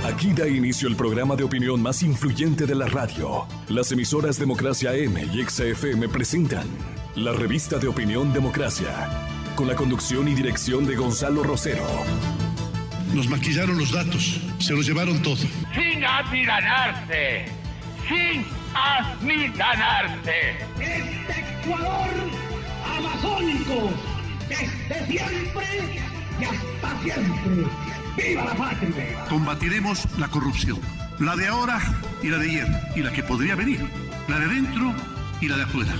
Aquí da inicio el programa de opinión más influyente de la radio. Las emisoras Democracia AM y XFM presentan la revista de opinión Democracia, con la conducción y dirección de Gonzalo Rosero. Nos maquillaron los datos, se los llevaron todo. Sin amilanarse, sin amilanarse. Este Ecuador amazónico, desde siempre y hasta siempre. ¡Viva la patria! Combatiremos la corrupción, la de ahora y la de ayer, y la que podría venir, la de dentro y la de afuera.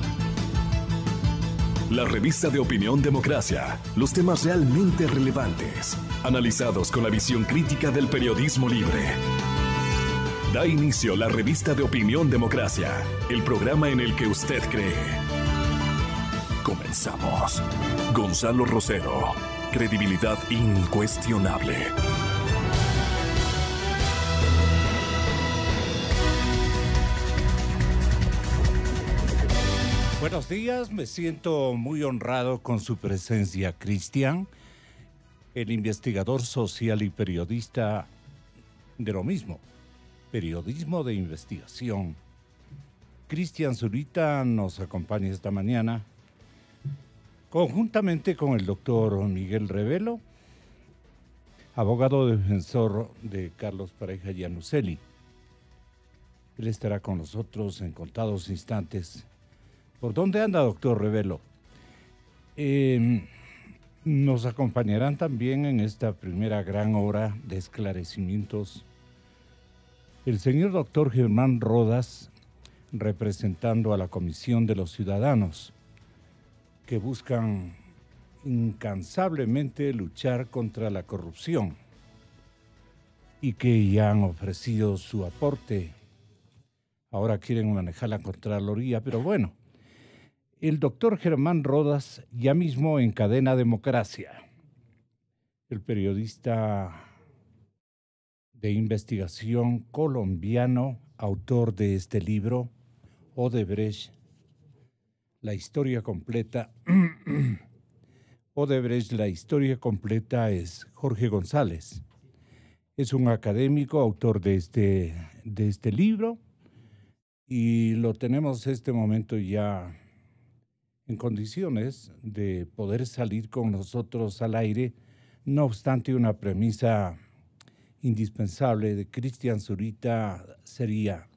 La revista de opinión Democracia, los temas realmente relevantes, analizados con la visión crítica del periodismo libre. Da inicio la revista de opinión Democracia, el programa en el que usted cree. Comenzamos. Gonzalo Rosero, credibilidad incuestionable. Buenos días, me siento muy honrado con su presencia, Cristian, el investigador social y periodista de lo mismo, periodismo de investigación. Cristian Zurita nos acompaña esta mañana, conjuntamente con el doctor Miguel Revelo, abogado defensor de Carlos Pareja Yanuseli. Él estará con nosotros en contados instantes. ¿Por dónde anda, doctor Revelo? Nos acompañarán también en esta primera gran hora de esclarecimientos el señor doctor Germán Rodas, representando a la Comisión de los Ciudadanos, que buscan incansablemente luchar contra la corrupción y que ya han ofrecido su aporte. Ahora quieren manejar la Contraloría, pero bueno. El doctor Germán Rodas ya mismo encadena Democracia. El periodista de investigación colombiano, autor de este libro, Odebrecht, la historia completa. Odebrecht, la historia completa, es Jorge González. Es un académico, autor de este libro, y lo tenemos en este momento ya en condiciones de poder salir con nosotros al aire, no obstante una premisa indispensable de Cristian Zurita sería: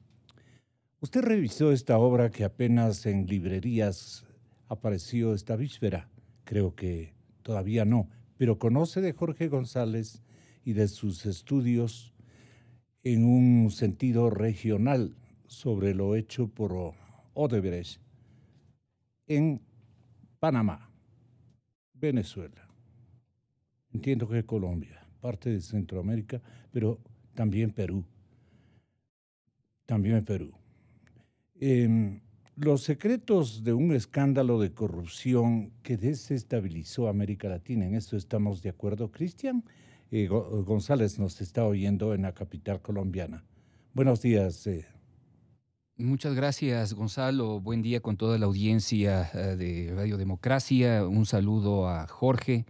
¿usted revisó esta obra que apenas en librerías apareció esta víspera? Creo que todavía no, pero conoce de Jorge González y de sus estudios en un sentido regional sobre lo hecho por Odebrecht en Panamá, Venezuela. Entiendo que Colombia, parte de Centroamérica, pero también Perú. También en Perú. Los secretos de un escándalo de corrupción que desestabilizó América Latina. ¿En esto estamos de acuerdo, Cristian? González nos está oyendo en la capital colombiana. Buenos días. Muchas gracias, Gonzalo. Buen día con toda la audiencia de Radio Democracia. Un saludo a Jorge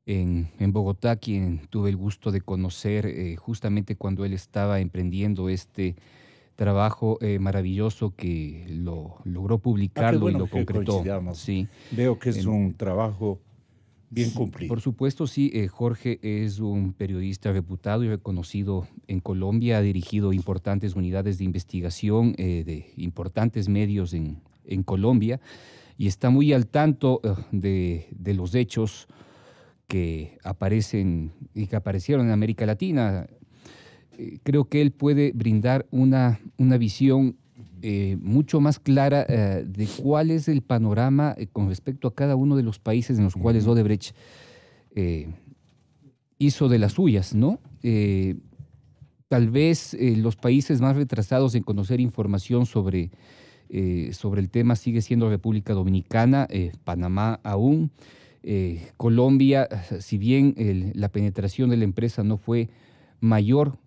en Bogotá, quien tuve el gusto de conocer justamente cuando él estaba emprendiendo este trabajo maravilloso que lo logró publicarlo bueno y lo concretó. Sí. Veo que es un trabajo bien cumplido. Por supuesto, sí. Jorge es un periodista reputado y reconocido en Colombia. Ha dirigido importantes unidades de investigación de importantes medios en Colombia y está muy al tanto de los hechos que aparecen y que aparecieron en América Latina. Creo que él puede brindar una visión mucho más clara de cuál es el panorama con respecto a cada uno de los países en los cuales Odebrecht hizo de las suyas, ¿no? Tal vez los países más retrasados en conocer información sobre el tema sigue siendo República Dominicana, Panamá aún, Colombia, si bien la penetración de la empresa no fue mayor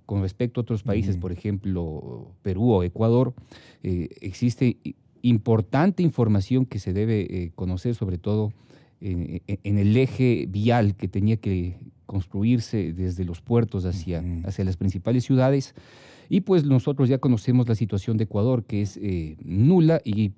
con respecto a otros países, por ejemplo, Perú o Ecuador, existe importante información que se debe conocer, sobre todo en el eje vial que tenía que construirse desde los puertos hacia las principales ciudades. Y pues nosotros ya conocemos la situación de Ecuador, que es nula, y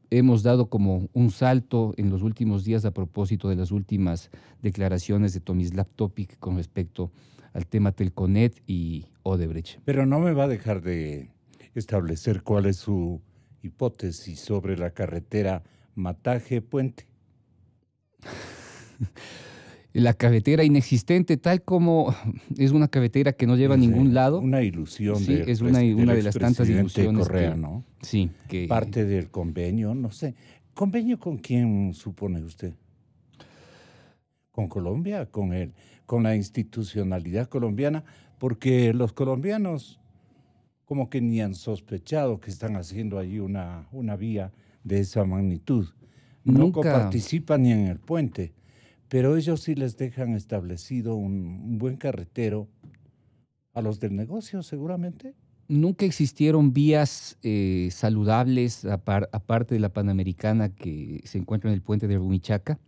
hemos dado como un salto en los últimos días a propósito de las últimas declaraciones de Tomislav Topic con respecto al tema Telconet y Odebrecht. Pero no me va a dejar de establecer cuál es su hipótesis sobre la carretera Mataje-Puente. La carretera inexistente, tal como es una carretera que no lleva a ningún lado. Una ilusión. Sí, es una de las tantas ilusiones. Correa, ¿no? Sí. Que parte del convenio, no sé. ¿Convenio con quién supone usted? ¿Con Colombia? ¿Con la institucionalidad colombiana? Porque los colombianos como que ni han sospechado que están haciendo allí una vía de esa magnitud. No participan ni en el puente, pero ellos sí les dejan establecido un buen carretero a los del negocio, seguramente. Nunca existieron vías saludables, aparte de la Panamericana que se encuentra en el puente de Rumichaca,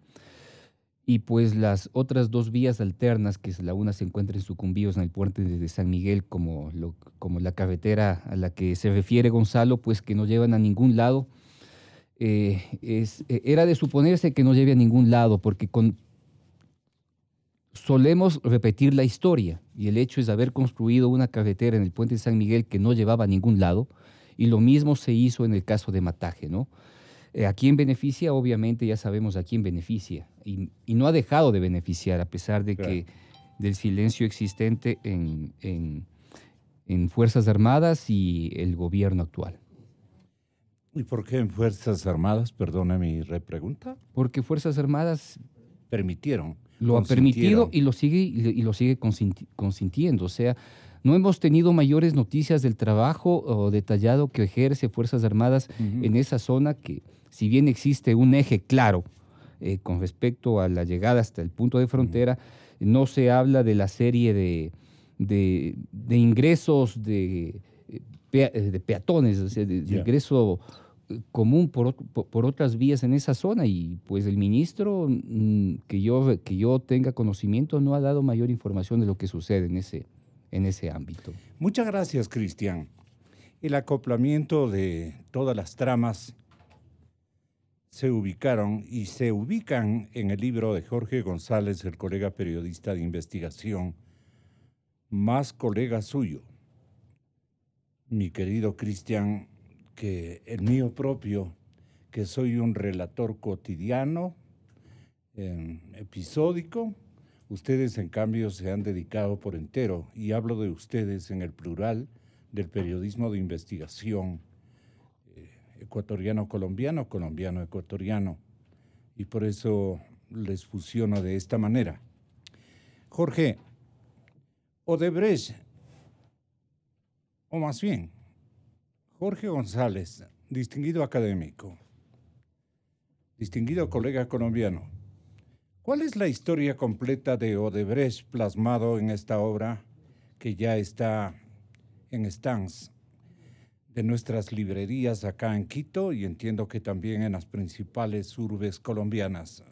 y pues las otras dos vías alternas, que la una se encuentra en Sucumbíos, en el puente de San Miguel, como la carretera a la que se refiere Gonzalo, pues que no llevan a ningún lado. Era de suponerse que no lleve a ningún lado, porque solemos repetir la historia, y el hecho es haber construido una carretera en el puente de San Miguel que no llevaba a ningún lado, y lo mismo se hizo en el caso de Mataje, ¿no? ¿A quién beneficia? Obviamente ya sabemos a quién beneficia, y no ha dejado de beneficiar, a pesar de que del silencio existente en Fuerzas Armadas y el gobierno actual. ¿Y por qué en Fuerzas Armadas? Perdona mi repregunta. Porque Fuerzas Armadas permitieron. Lo ha permitido y lo sigue consintiendo. O sea, no hemos tenido mayores noticias del trabajo detallado que ejerce Fuerzas Armadas en esa zona, que si bien existe un eje claro con respecto a la llegada hasta el punto de frontera, no se habla de la serie de ingresos de peatones, o sea, de ingreso común por otras vías en esa zona, y pues el ministro, que yo tenga conocimiento, no ha dado mayor información de lo que sucede en ese ámbito. Muchas gracias, Cristian. El acoplamiento de todas las tramas se ubicaron y se ubican en el libro de Jorge González, el colega periodista de investigación, más colega suyo, mi querido Cristian, que el mío propio, que soy un relator cotidiano, episódico. Ustedes, en cambio, se han dedicado por entero, y hablo de ustedes en el plural, del periodismo de investigación ecuatoriano-colombiano, colombiano-ecuatoriano, y por eso les fusiono de esta manera. Jorge, Odebrecht, o más bien, Jorge González, distinguido académico, distinguido colega colombiano, ¿cuál es la historia completa de Odebrecht plasmado en esta obra que ya está en stands de nuestras librerías acá en Quito, y entiendo que también en las principales urbes colombianas?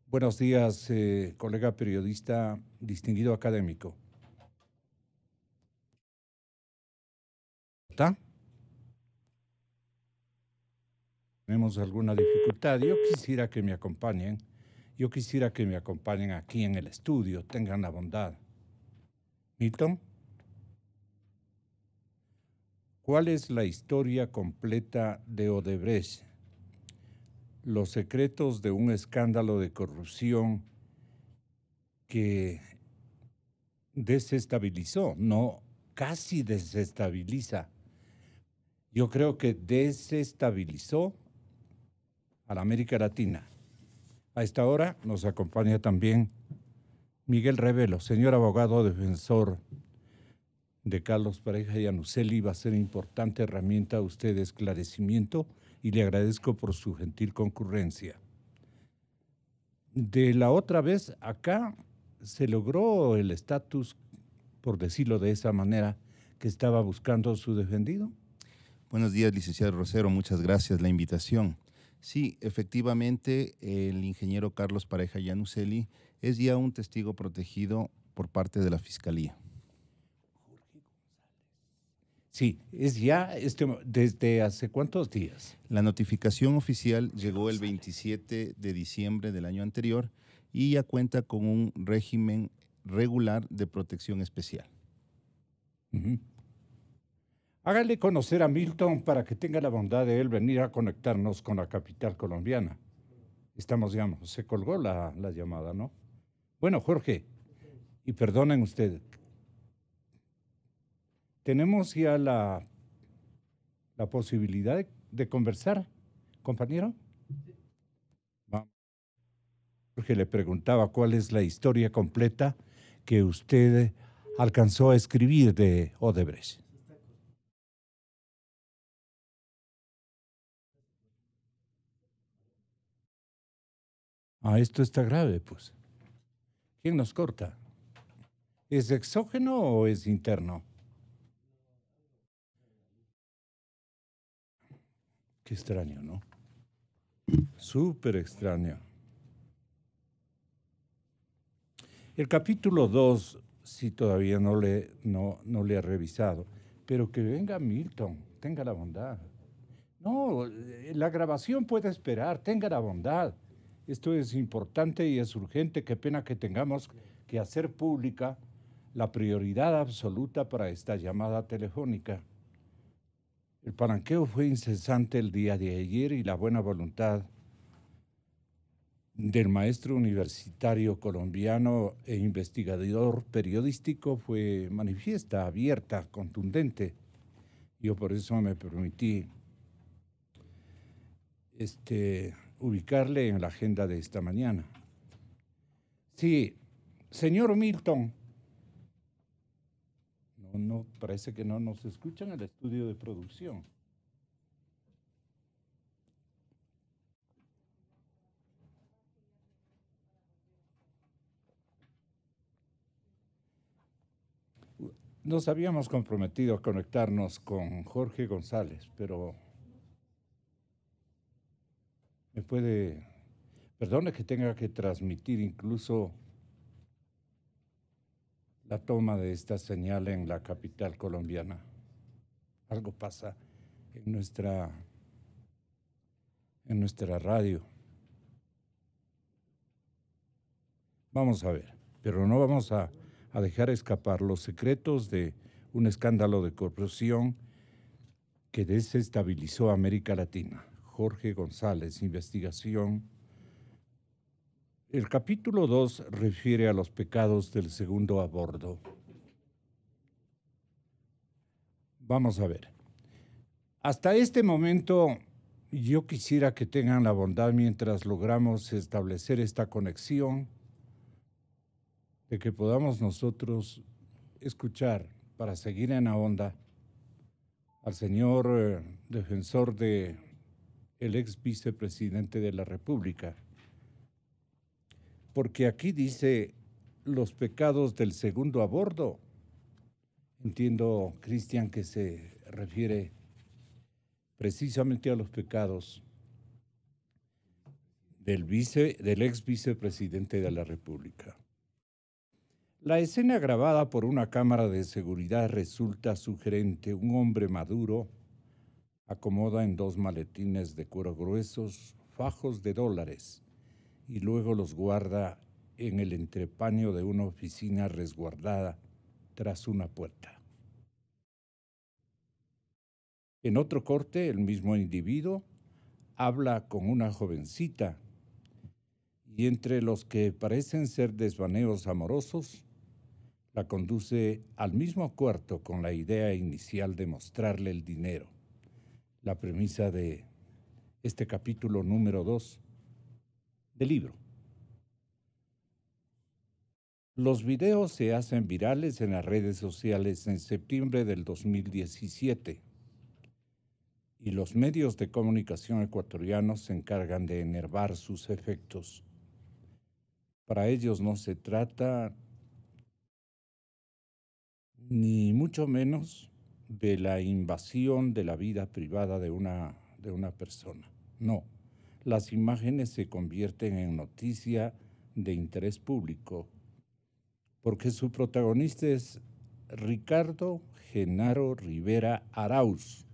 Buenos días, colega periodista, distinguido académico. ¿Está? Tenemos alguna dificultad. Yo quisiera que me acompañen aquí en el estudio, tengan la bondad. Milton, ¿cuál es la historia completa de Odebrecht? Los secretos de un escándalo de corrupción que desestabilizó, no, casi desestabiliza. Yo creo que desestabilizó a la América Latina. A esta hora nos acompaña también Miguel Revelo, señor abogado defensor de Carlos Pareja y Anuceli. Va a ser importante herramienta a usted de esclarecimiento, y le agradezco por su gentil concurrencia. De la otra vez, acá se logró el estatus, por decirlo de esa manera, que estaba buscando su defendido. Buenos días, licenciado Rosero, muchas gracias por la invitación. Sí, efectivamente, el ingeniero Carlos Pareja Llanuselli es ya un testigo protegido por parte de la Fiscalía. Sí, es ya desde hace cuántos días. La notificación oficial llegó el 27 de diciembre del año anterior y ya cuenta con un régimen regular de protección especial. Hágale conocer a Milton para que tenga la bondad de él venir a conectarnos con la capital colombiana. Estamos, digamos, se colgó la llamada, ¿no? Bueno, Jorge, y perdonen ustedes, tenemos ya la posibilidad de conversar, compañero. Vamos. Jorge le preguntaba cuál es la historia completa que usted alcanzó a escribir de Odebrecht. Ah, esto está grave, pues. ¿Quién nos corta? ¿Es exógeno o es interno? Qué extraño, ¿no? Súper extraño. El capítulo 2, sí, todavía no le he revisado, pero que venga Milton, tenga la bondad. No, la grabación puede esperar, tenga la bondad. Esto es importante y es urgente. Qué pena que tengamos que hacer pública la prioridad absoluta para esta llamada telefónica. El palanqueo fue incesante el día de ayer y la buena voluntad del maestro universitario colombiano e investigador periodístico fue manifiesta, abierta, contundente. Yo por eso me permití ubicarle en la agenda de esta mañana. Sí, señor Milton. No, parece que no nos escuchan en el estudio de producción. Nos habíamos comprometido a conectarnos con Jorge González, pero perdone que tenga que transmitir incluso la toma de esta señal en la capital colombiana. Algo pasa en nuestra radio. Vamos a ver, pero no vamos a dejar escapar los secretos de un escándalo de corrupción que desestabilizó América Latina. Jorge González, investigación. El capítulo 2 refiere a los pecados del segundo aborto. Vamos a ver. Hasta este momento, yo quisiera que tengan la bondad mientras logramos establecer esta conexión, de que podamos nosotros escuchar, para seguir en la onda, al señor defensor del ex vicepresidente de la República. Porque aquí dice los pecados del segundo aborto. Entiendo, Cristian, que se refiere precisamente a los pecados del ex vicepresidente de la República. La escena grabada por una cámara de seguridad resulta sugerente. Un hombre maduro acomoda en 2 maletines de cuero gruesos fajos de dólares y luego los guarda en el entrepaño de una oficina resguardada tras una puerta. En otro corte, el mismo individuo habla con una jovencita y entre los que parecen ser desvaneos amorosos, la conduce al mismo cuarto con la idea inicial de mostrarle el dinero. La premisa de este capítulo número 2 del libro. Los videos se hacen virales en las redes sociales en septiembre del 2017 y los medios de comunicación ecuatorianos se encargan de enervar sus efectos. Para ellos no se trata ni mucho menos de la invasión de la vida privada de una persona. No, las imágenes se convierten en noticia de interés público, porque su protagonista es Ricardo Genaro Rivera Arauz,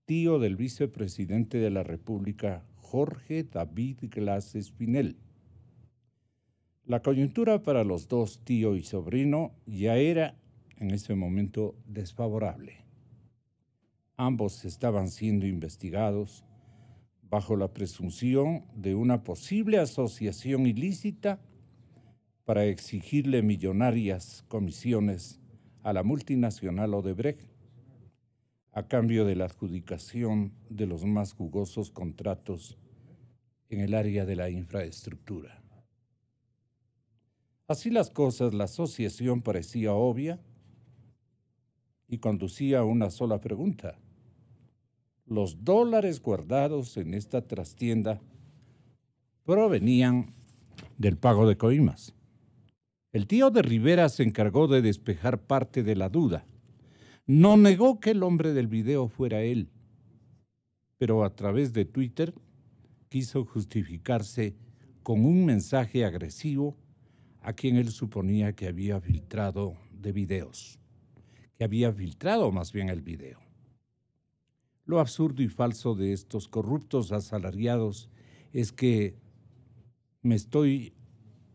tío del vicepresidente de la República, Jorge David Glass Espinel. La coyuntura para los dos, tío y sobrino, ya era en ese momento desfavorable. Ambos estaban siendo investigados bajo la presunción de una posible asociación ilícita para exigirle millonarias comisiones a la multinacional Odebrecht a cambio de la adjudicación de los más jugosos contratos en el área de la infraestructura. Así las cosas, la asociación parecía obvia y conducía a una sola pregunta. Los dólares guardados en esta trastienda provenían del pago de coimas. El tío de Rivera se encargó de despejar parte de la duda. No negó que el hombre del video fuera él, pero a través de Twitter quiso justificarse con un mensaje agresivo a quien él suponía que había filtrado de videos, que había filtrado más bien el video. Lo absurdo y falso de estos corruptos asalariados es que me estoy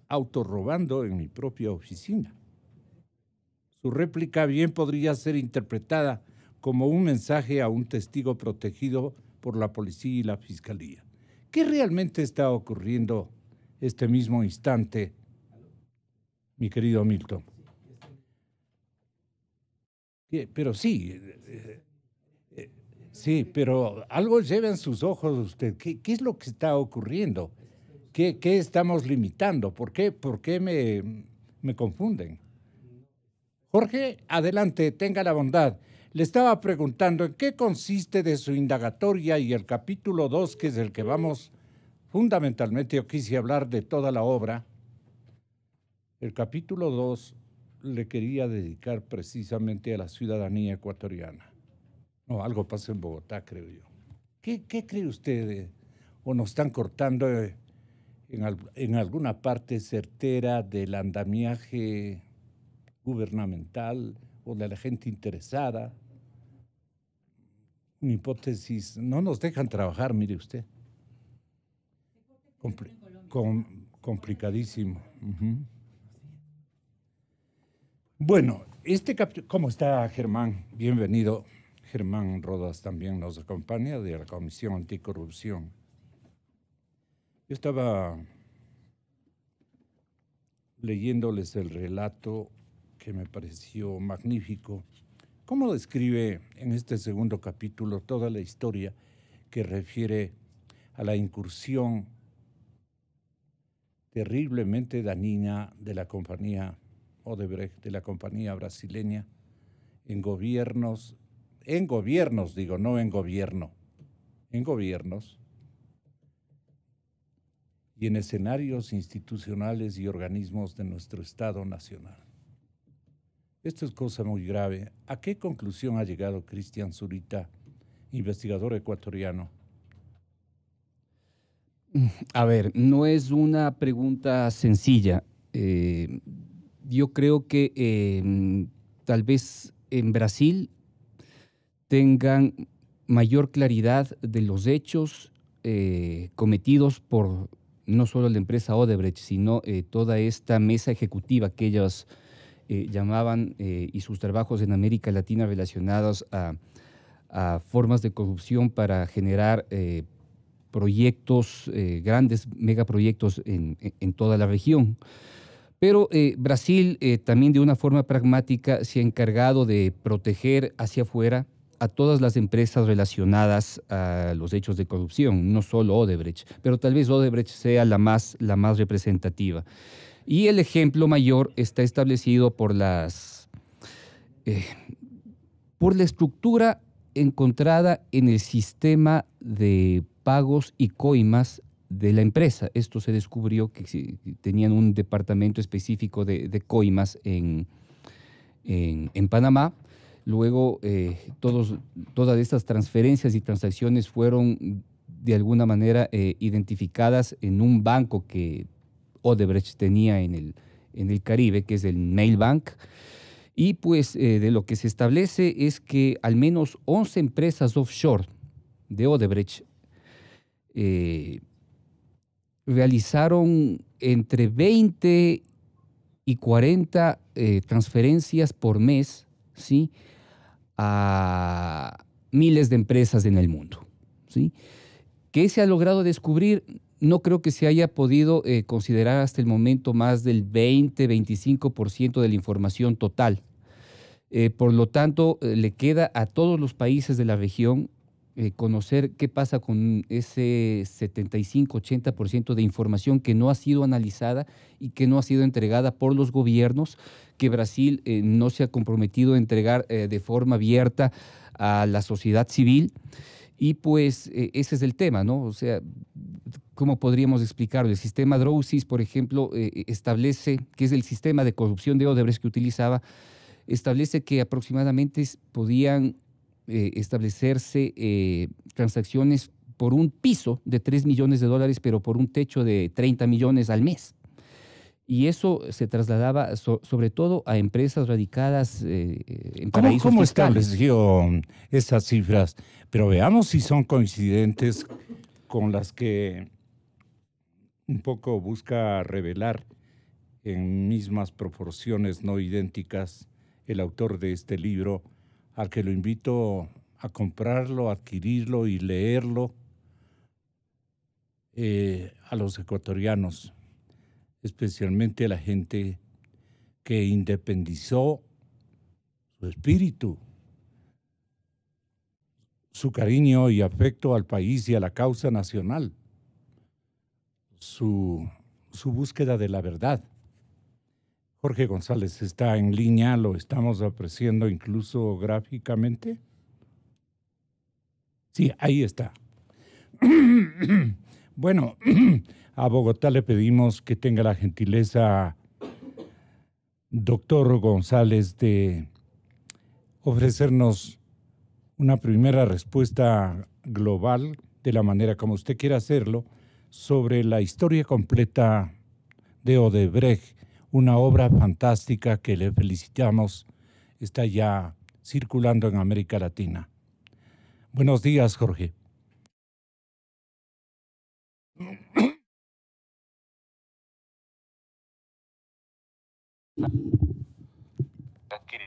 autorrobando en mi propia oficina. Su réplica bien podría ser interpretada como un mensaje a un testigo protegido por la policía y la fiscalía. ¿Qué realmente está ocurriendo este mismo instante, mi querido Milton? Pero sí, pero algo lleva en sus ojos usted. ¿Qué es lo que está ocurriendo? ¿Qué estamos limitando? ¿Por qué me confunden? Jorge, adelante, tenga la bondad. Le estaba preguntando en qué consiste de su indagatoria y el capítulo 2, que es el que vamos fundamentalmente, yo quise hablar de toda la obra. El capítulo 2 le quería dedicar precisamente a la ciudadanía ecuatoriana. No, algo pasa en Bogotá, creo yo. ¿Qué cree usted? ¿O nos están cortando en alguna parte certera del andamiaje gubernamental o de la gente interesada? Una hipótesis, no nos dejan trabajar, mire usted. Complicadísimo. Bueno, ¿cómo está Germán? Bienvenido. Germán Rodas también nos acompaña de la Comisión Anticorrupción. Yo estaba leyéndoles el relato que me pareció magnífico. ¿Cómo describe en este segundo capítulo toda la historia que refiere a la incursión terriblemente dañina de la compañía Odebrecht, de la compañía brasileña, en gobiernos, digo, no en gobierno, en gobiernos y en escenarios institucionales y organismos de nuestro Estado nacional? Esto es cosa muy grave. ¿A qué conclusión ha llegado Cristian Zurita, investigador ecuatoriano? A ver, no es una pregunta sencilla. Yo creo que tal vez en Brasil tengan mayor claridad de los hechos cometidos por no solo la empresa Odebrecht, sino toda esta mesa ejecutiva que ellos llamaban y sus trabajos en América Latina relacionados a formas de corrupción para generar proyectos, grandes megaproyectos en toda la región. Pero Brasil también de una forma pragmática se ha encargado de proteger hacia afuera a todas las empresas relacionadas a los hechos de corrupción, no solo Odebrecht, pero tal vez Odebrecht sea la más representativa. Y el ejemplo mayor está establecido por la estructura encontrada en el sistema de pagos y coimas de la empresa. Esto se descubrió que tenían un departamento específico de coimas en Panamá. Luego, todas estas transferencias y transacciones fueron de alguna manera identificadas en un banco que Odebrecht tenía en el Caribe, que es el Mail Bank. Y pues de lo que se establece es que al menos 11 empresas offshore de Odebrecht realizaron entre 20 y 40 transferencias por mes, ¿sí?, a miles de empresas en el mundo, ¿sí? ¿Qué se ha logrado descubrir? No creo que se haya podido considerar hasta el momento más del 20-25% de la información total. Por lo tanto, le queda a todos los países de la región conocer qué pasa con ese 75-80% de información que no ha sido analizada y que no ha sido entregada por los gobiernos, que Brasil no se ha comprometido a entregar de forma abierta a la sociedad civil. Y pues ese es el tema, ¿no? O sea, ¿cómo podríamos explicarlo? El sistema Drosys, por ejemplo, establece, que es el sistema de corrupción de Odebrecht que utilizaba, establece que aproximadamente podían establecerse transacciones por un piso de $3 millones, pero por un techo de 30 millones al mes. Y eso se trasladaba sobre todo a empresas radicadas en paraísos ¿Cómo fiscales. estableció esas cifras? Pero veamos si son coincidentes con las que un poco busca revelar en mismas proporciones no idénticas el autor de este libro, al que lo invito a comprarlo, adquirirlo y leerlo a los ecuatorianos, especialmente a la gente que independizó su espíritu, su cariño y afecto al país y a la causa nacional, su búsqueda de la verdad. Jorge González está en línea, lo estamos apreciando incluso gráficamente. Sí, ahí está. Bueno, a Bogotá le pedimos que tenga la gentileza, doctor González, de ofrecernos una primera respuesta global, de la manera como usted quiera hacerlo, sobre la historia completa de Odebrecht, una obra fantástica que le felicitamos, está ya circulando en América Latina. Buenos días, Jorge.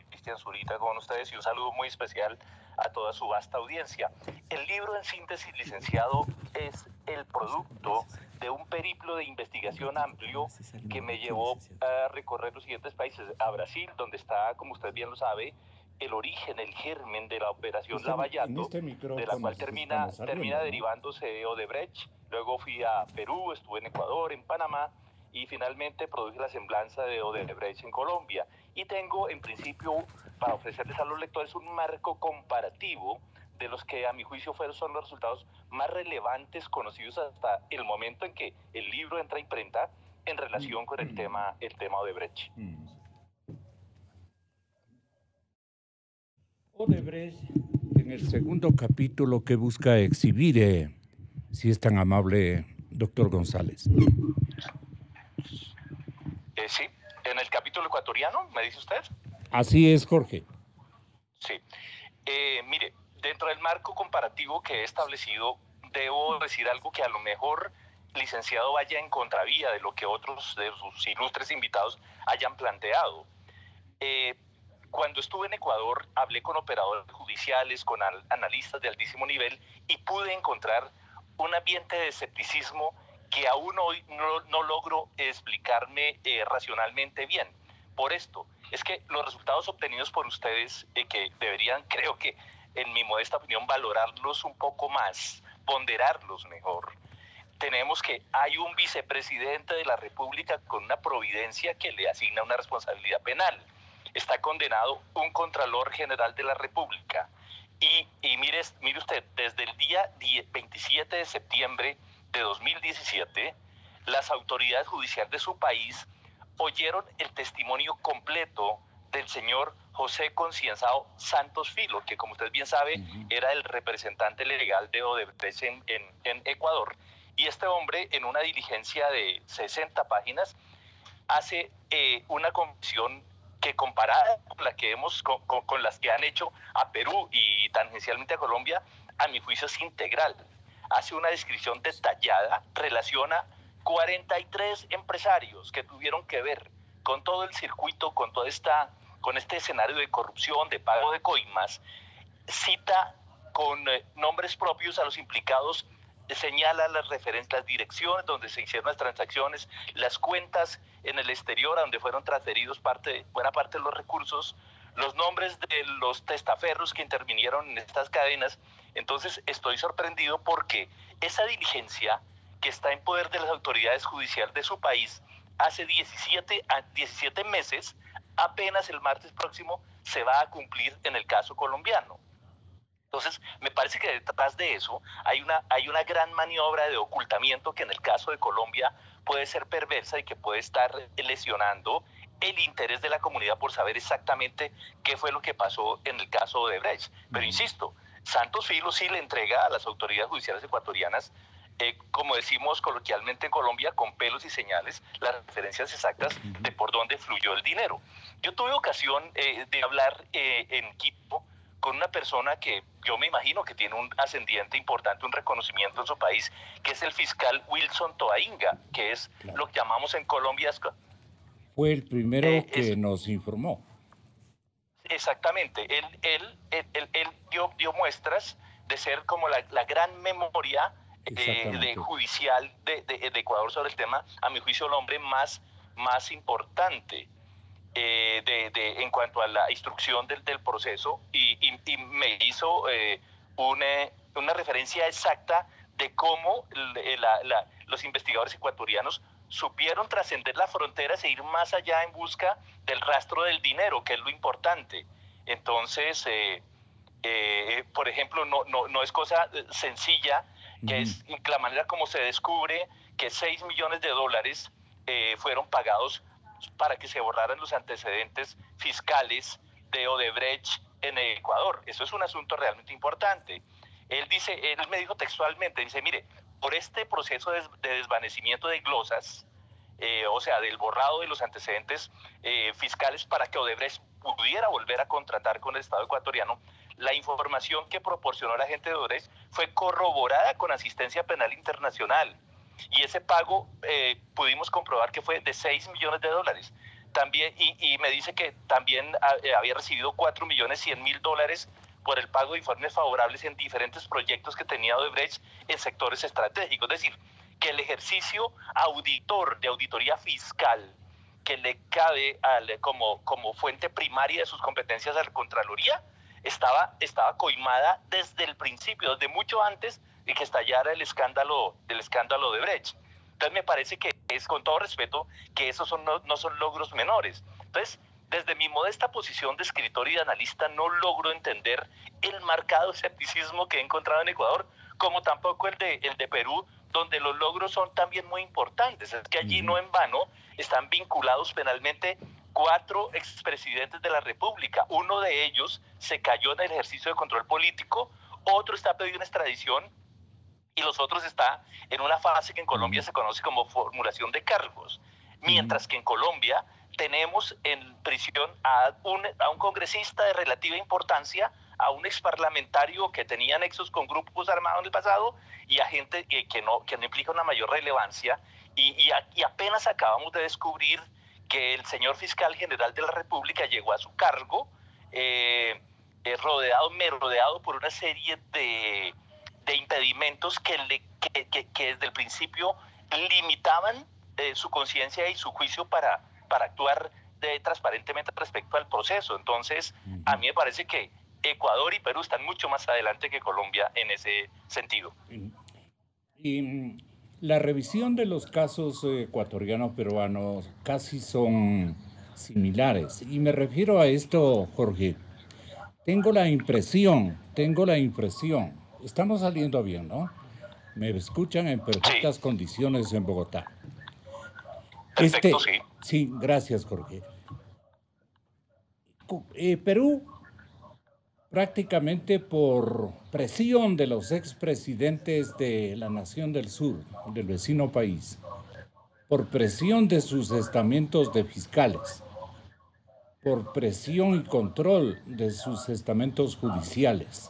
Cristian Zurita con ustedes y un saludo muy especial a toda su vasta audiencia. El libro, en síntesis, licenciado, es el producto de un periplo de investigación amplio que me llevó a recorrer los siguientes países: a Brasil, donde está, como usted bien lo sabe, el origen, el germen de la operación Lavallato, de la cual termina derivándose de Odebrecht. Luego fui a Perú, estuve en Ecuador, en Panamá, y finalmente produje la semblanza de Odebrecht en Colombia. Y tengo, en principio, para ofrecerles a los lectores un marco comparativo de los que, a mi juicio, son los resultados más relevantes conocidos hasta el momento en que el libro entra a imprenta en relación con el tema Odebrecht. Odebrecht, en el segundo capítulo que busca exhibir, si es tan amable, doctor González. Sí, en el capítulo ecuatoriano, ¿me dice usted? Así es, Jorge. Sí. Mire, dentro del marco comparativo que he establecido, debo decir algo que a lo mejor, licenciado, vaya en contravía de lo que otros de sus ilustres invitados hayan planteado. Cuando estuve en Ecuador, hablé con operadores judiciales, con analistas de altísimo nivel, y pude encontrar un ambiente de escepticismo que aún hoy no logro explicarme racionalmente bien. Por esto, es que los resultados obtenidos por ustedes, que deberían, creo que, en mi modesta opinión, valorarlos un poco más, ponderarlos mejor. Tenemos que hay un vicepresidente de la República con una providencia que le asigna una responsabilidad penal. Está condenado un Contralor General de la República. Y mire usted, desde el día 27 de septiembre de 2017, las autoridades judiciales de su país oyeron el testimonio completo del señor José Concienzado Santos Filo, que como usted bien sabe era el representante legal de Odebrecht en Ecuador. Y este hombre, en una diligencia de 60 páginas, hace una confesión que, comparada con la que con las que han hecho a Perú y tangencialmente a Colombia, a mi juicio es integral. Hace una descripción detallada, relaciona 43 empresarios que tuvieron que ver con todo el circuito, con este escenario de corrupción, de pago de coimas, cita con nombres propios a los implicados, señala las direcciones donde se hicieron las transacciones, las cuentas en el exterior a donde fueron transferidos buena parte de los recursos, los nombres de los testaferros que intervinieron en estas cadenas. Entonces estoy sorprendido porque esa diligencia que está en poder de las autoridades judiciales de su país hace 17 meses, apenas el martes próximo se va a cumplir en el caso colombiano. Entonces, me parece que detrás de eso hay una gran maniobra de ocultamiento que en el caso de Colombia puede ser perversa y que puede estar lesionando el interés de la comunidad por saber exactamente qué fue lo que pasó en el caso de Odebrecht. Pero insisto, Santos Filo sí le entrega a las autoridades judiciales ecuatorianas, como decimos coloquialmente en Colombia, con pelos y señales, las referencias exactas de por dónde fluyó el dinero. Yo tuve ocasión de hablar en Quito con una persona que yo me imagino que tiene un ascendiente importante, un reconocimiento en su país, que es el fiscal Wilson Toainga, que es lo que llamamos en Colombia... Fue el primero que nos informó. Exactamente. Él dio muestras de ser como la gran memoria judicial de Ecuador sobre el tema, a mi juicio el hombre más importante en cuanto a la instrucción del proceso, y me hizo una referencia exacta de cómo los investigadores ecuatorianos supieron trascender las fronteras e ir más allá en busca del rastro del dinero, que es lo importante. Entonces, por ejemplo, no es cosa sencilla, que es la manera como se descubre que $6 millones fueron pagados para que se borraran los antecedentes fiscales de Odebrecht en Ecuador. Eso es un asunto realmente importante. Él me dijo textualmente, mire, por este proceso de desvanecimiento de glosas, o sea, del borrado de los antecedentes fiscales para que Odebrecht pudiera volver a contratar con el Estado ecuatoriano, la información que proporcionó la gente de Odebrecht fue corroborada con asistencia penal internacional. Y ese pago pudimos comprobar que fue de $6 millones. También, y me dice que también había recibido $4.100.000 por el pago de informes favorables en diferentes proyectos que tenía Odebrecht en sectores estratégicos. Es decir, que el ejercicio de auditoría fiscal que le cabe como fuente primaria de sus competencias a la Contraloría estaba coimada desde el principio, desde mucho antes de que estallara el escándalo de Odebrecht. Entonces me parece que es, con todo respeto, que esos no son logros menores. Entonces, desde mi modesta posición de escritor y de analista, no logro entender el marcado escepticismo que he encontrado en Ecuador, como tampoco el de Perú, donde los logros son también muy importantes. Es que allí no en vano están vinculados penalmente 4 expresidentes de la República. Uno de ellos se cayó en el ejercicio de control político, otro está pedido en extradición y los otros está en una fase que en Colombia se conoce como formulación de cargos. Mientras que en Colombia tenemos en prisión a un congresista de relativa importancia, a un exparlamentario que tenía nexos con grupos armados en el pasado y a gente que no implica una mayor relevancia. Y apenas acabamos de descubrir que el señor fiscal general de la República llegó a su cargo rodeado por una serie de impedimentos que desde el principio limitaban su conciencia y su juicio para actuar transparentemente respecto al proceso. Entonces, a mí me parece que Ecuador y Perú están mucho más adelante que Colombia en ese sentido. Y la revisión de los casos ecuatoriano-peruanos casi son similares. Y me refiero a esto, Jorge. Tengo la impresión, estamos saliendo bien, ¿no? Me escuchan en perfectas condiciones en Bogotá. Perfecto, sí. Sí, gracias, Jorge. Perú, prácticamente por presión de los expresidentes de la Nación del Sur, del vecino país, por presión de sus estamentos de fiscales, por presión y control de sus estamentos judiciales,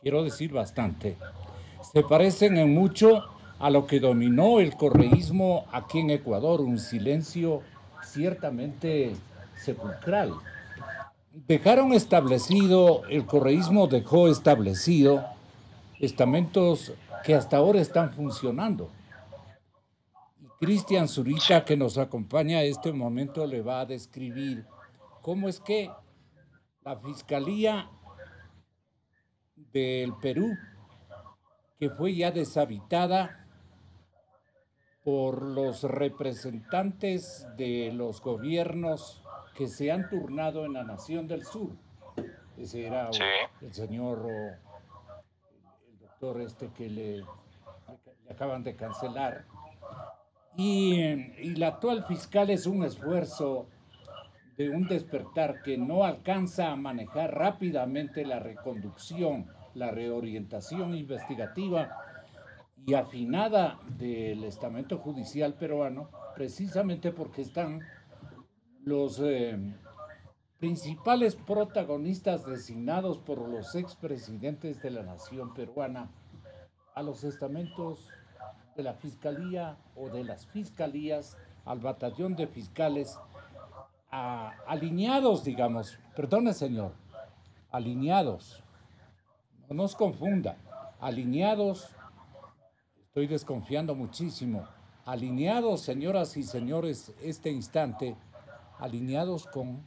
quiero decir bastante, se parecen en mucho a lo que dominó el correísmo aquí en Ecuador, un silencio ciertamente sepulcral. Dejaron establecido, el correísmo dejó establecido estamentos que hasta ahora están funcionando. Y Cristian Zurita, que nos acompaña en este momento, le va a describir cómo es que la Fiscalía del Perú, que fue ya deshabitada por los representantes de los gobiernos que se han turnado en la Nación del Sur. Ese era el señor, el doctor que le acaban de cancelar. Y la actual fiscal es un esfuerzo de un despertar que no alcanza a manejar rápidamente la reconducción, la reorientación investigativa y afinada del estamento judicial peruano, precisamente porque están los principales protagonistas designados por los expresidentes de la nación peruana a los estamentos de la fiscalía o de las fiscalías, al batallón de fiscales, alineados, digamos, perdone señor, alineados, no nos confunda, alineados, estoy desconfiando muchísimo, alineados, señoras y señores, este instante, alineados con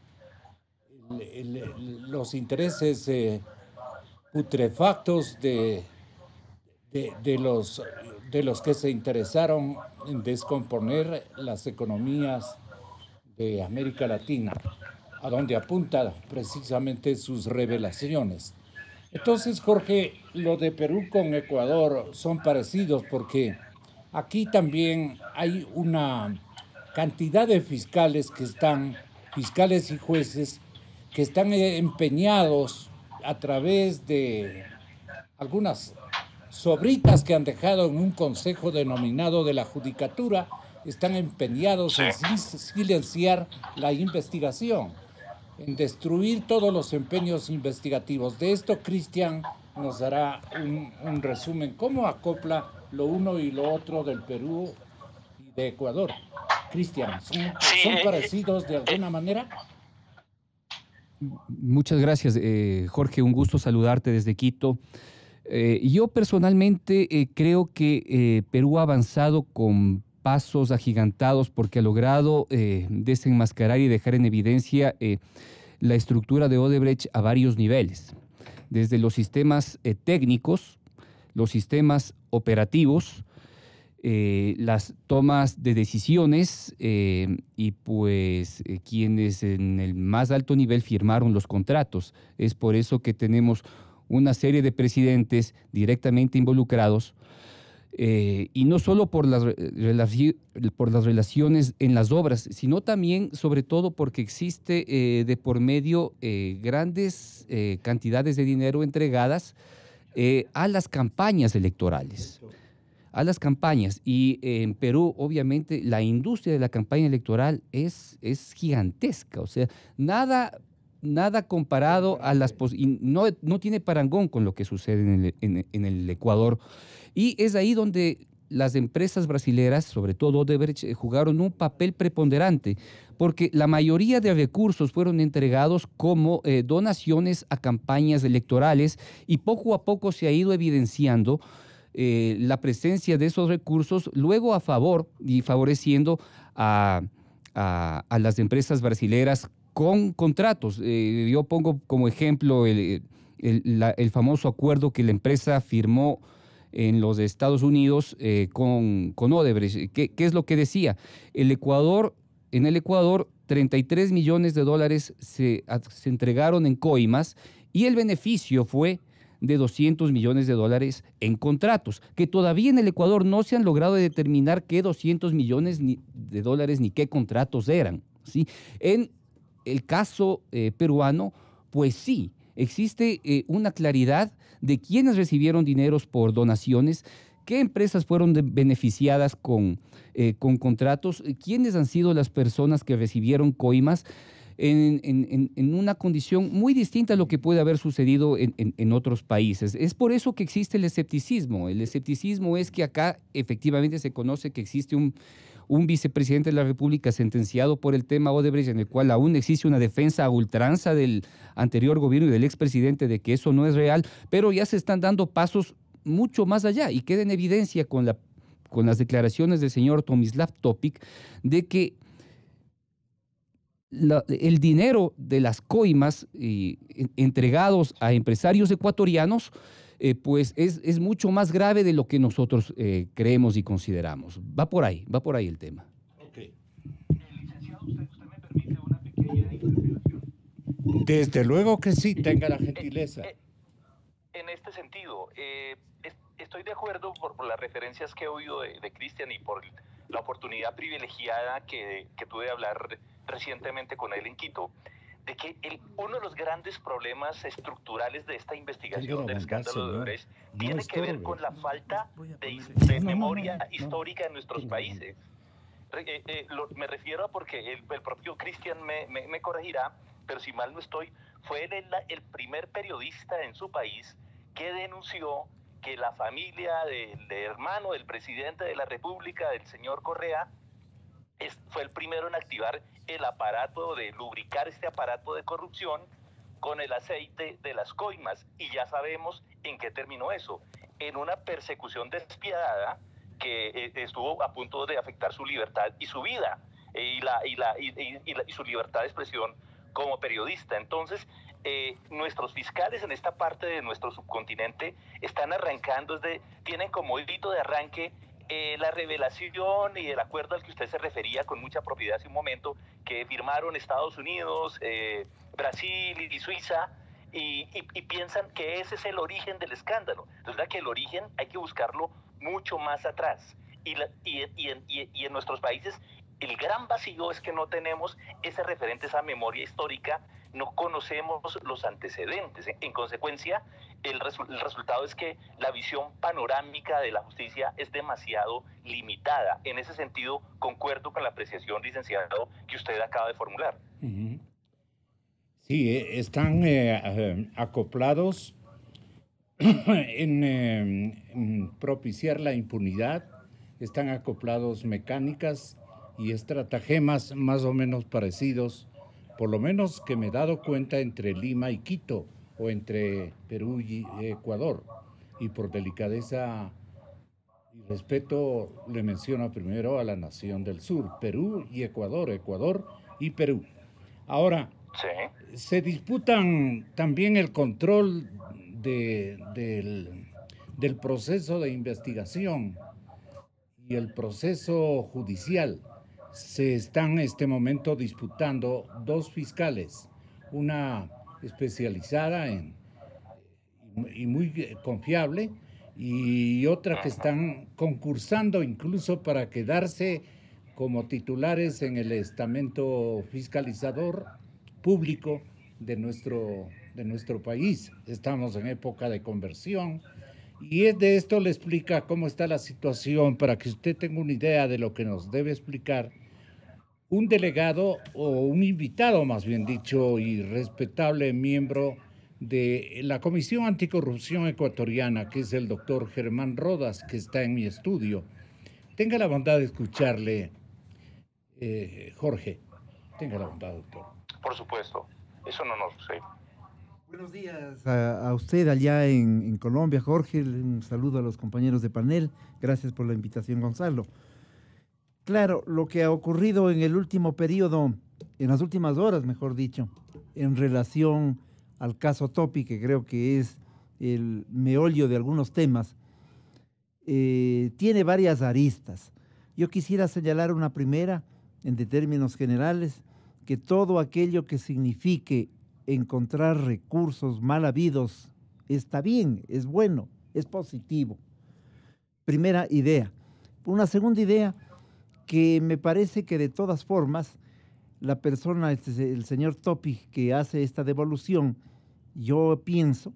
los intereses putrefactos de los que se interesaron en descomponer las economías de América Latina, a donde apunta precisamente sus revelaciones. Entonces, Jorge, lo de Perú con Ecuador son parecidos porque aquí también hay una cantidad de fiscales y jueces que están empeñados a través de algunas sobritas que han dejado en un consejo denominado de la Judicatura, están empeñados en silenciar la investigación, en destruir todos los empeños investigativos. De esto, Cristian nos dará un resumen. ¿Cómo acopla lo uno y lo otro del Perú y de Ecuador? Cristian, ¿son parecidos de alguna manera? Muchas gracias, Jorge. Un gusto saludarte desde Quito. Yo personalmente creo que Perú ha avanzado con pasos agigantados porque ha logrado desenmascarar y dejar en evidencia la estructura de Odebrecht a varios niveles, desde los sistemas técnicos, los sistemas operativos, las tomas de decisiones y pues quienes en el más alto nivel firmaron los contratos. Es por eso que tenemos una serie de presidentes directamente involucrados, y no solo por las relaciones en las obras, sino también, sobre todo, porque existe de por medio grandes cantidades de dinero entregadas a las campañas electorales. A las campañas. Y en Perú, obviamente, la industria de la campaña electoral es gigantesca. O sea, nada comparado a las... No tiene parangón con lo que sucede en el Ecuador. Y es ahí donde las empresas brasileras, sobre todo Odebrecht, jugaron un papel preponderante, porque la mayoría de recursos fueron entregados como donaciones a campañas electorales y poco a poco se ha ido evidenciando la presencia de esos recursos luego a favor y favoreciendo a las empresas brasileras con contratos. Yo pongo como ejemplo el famoso acuerdo que la empresa firmó en los Estados Unidos con Odebrecht. ¿Qué es lo que decía? En el Ecuador, 33 millones de dólares se entregaron en coimas y el beneficio fue de 200 millones de dólares en contratos, que todavía en el Ecuador no se han logrado determinar qué 200 millones de dólares ni qué contratos eran, ¿sí? En el caso peruano, pues sí, existe una claridad de quiénes recibieron dineros por donaciones, qué empresas fueron beneficiadas con contratos, quiénes han sido las personas que recibieron coimas en una condición muy distinta a lo que puede haber sucedido en otros países. Es por eso que existe el escepticismo. El escepticismo es que acá efectivamente se conoce que existe un vicepresidente de la República sentenciado por el tema Odebrecht, en el cual aún existe una defensa a ultranza del anterior gobierno y del expresidente de que eso no es real, pero ya se están dando pasos mucho más allá y queda en evidencia con las declaraciones del señor Tomislav Topic de que el dinero de las coimas entregados a empresarios ecuatorianos pues es mucho más grave de lo que nosotros creemos y consideramos. Va por ahí el tema. Okay. Licenciado, usted me permite una pequeña interpelación. Desde luego que sí, tenga la gentileza. En este sentido, estoy de acuerdo por las referencias que he oído de Cristian y por la oportunidad privilegiada que tuve de hablar recientemente con él en Quito, de que uno de los grandes problemas estructurales de esta investigación del escándalo de Odebrecht tiene que ver con la falta de memoria histórica en nuestros países. Me refiero a porque el propio Cristian me corregirá, pero si mal no estoy, fue él el primer periodista en su país que denunció que la familia del hermano del presidente de la República, del señor Correa, fue el primero en activar el aparato de lubricar este aparato de corrupción con el aceite de las coimas. Y ya sabemos en qué terminó eso. En una persecución despiadada que estuvo a punto de afectar su libertad y su vida y su libertad de expresión como periodista. Entonces, nuestros fiscales en esta parte de nuestro subcontinente están arrancando, tienen como hito de arranque la revelación y el acuerdo al que usted se refería con mucha propiedad hace un momento, que firmaron Estados Unidos, Brasil y Suiza, y piensan que ese es el origen del escándalo. Entonces, que el origen hay que buscarlo mucho más atrás. Y en nuestros países el gran vacío es que no tenemos ese referente, esa memoria histórica, no conocemos los antecedentes. En consecuencia, el resultado es que la visión panorámica de la justicia es demasiado limitada. En ese sentido, concuerdo con la apreciación, licenciado, que usted acaba de formular. Sí, están acoplados en propiciar la impunidad, están acoplados mecánicas y estratagemas más o menos parecidos, por lo menos que me he dado cuenta, entre Lima y Quito, o entre Perú y Ecuador. Y por delicadeza y respeto le menciono primero a la nación del sur, Perú y Ecuador, Ecuador y Perú. Ahora, sí, se disputan también el control del proceso de investigación y el proceso judicial. Se están en este momento disputando dos fiscales, una especializada y muy confiable, y otra que están concursando incluso para quedarse como titulares en el estamento fiscalizador público de nuestro país. Estamos en época de conversión y de esto le explica cómo está la situación, para que usted tenga una idea de lo que nos debe explicar un delegado, o un invitado más bien dicho, y respetable miembro de la Comisión Anticorrupción Ecuatoriana, que es el doctor Germán Rodas, que está en mi estudio. Tenga la bondad de escucharle, Jorge. Tenga la bondad, doctor. Por supuesto, eso no nos sucede. Buenos días a usted allá en Colombia, Jorge. Un saludo a los compañeros de panel. Gracias por la invitación, Gonzalo. Claro, lo que ha ocurrido en el último periodo, en las últimas horas, mejor dicho, en relación al caso Topic, que creo que es el meollo de algunos temas, tiene varias aristas. Yo quisiera señalar una primera, en términos generales, que todo aquello que signifique encontrar recursos mal habidos está bien, es bueno, es positivo. Primera idea. Una segunda idea, que me parece que de todas formas la persona, el señor Topi, que hace esta devolución, yo pienso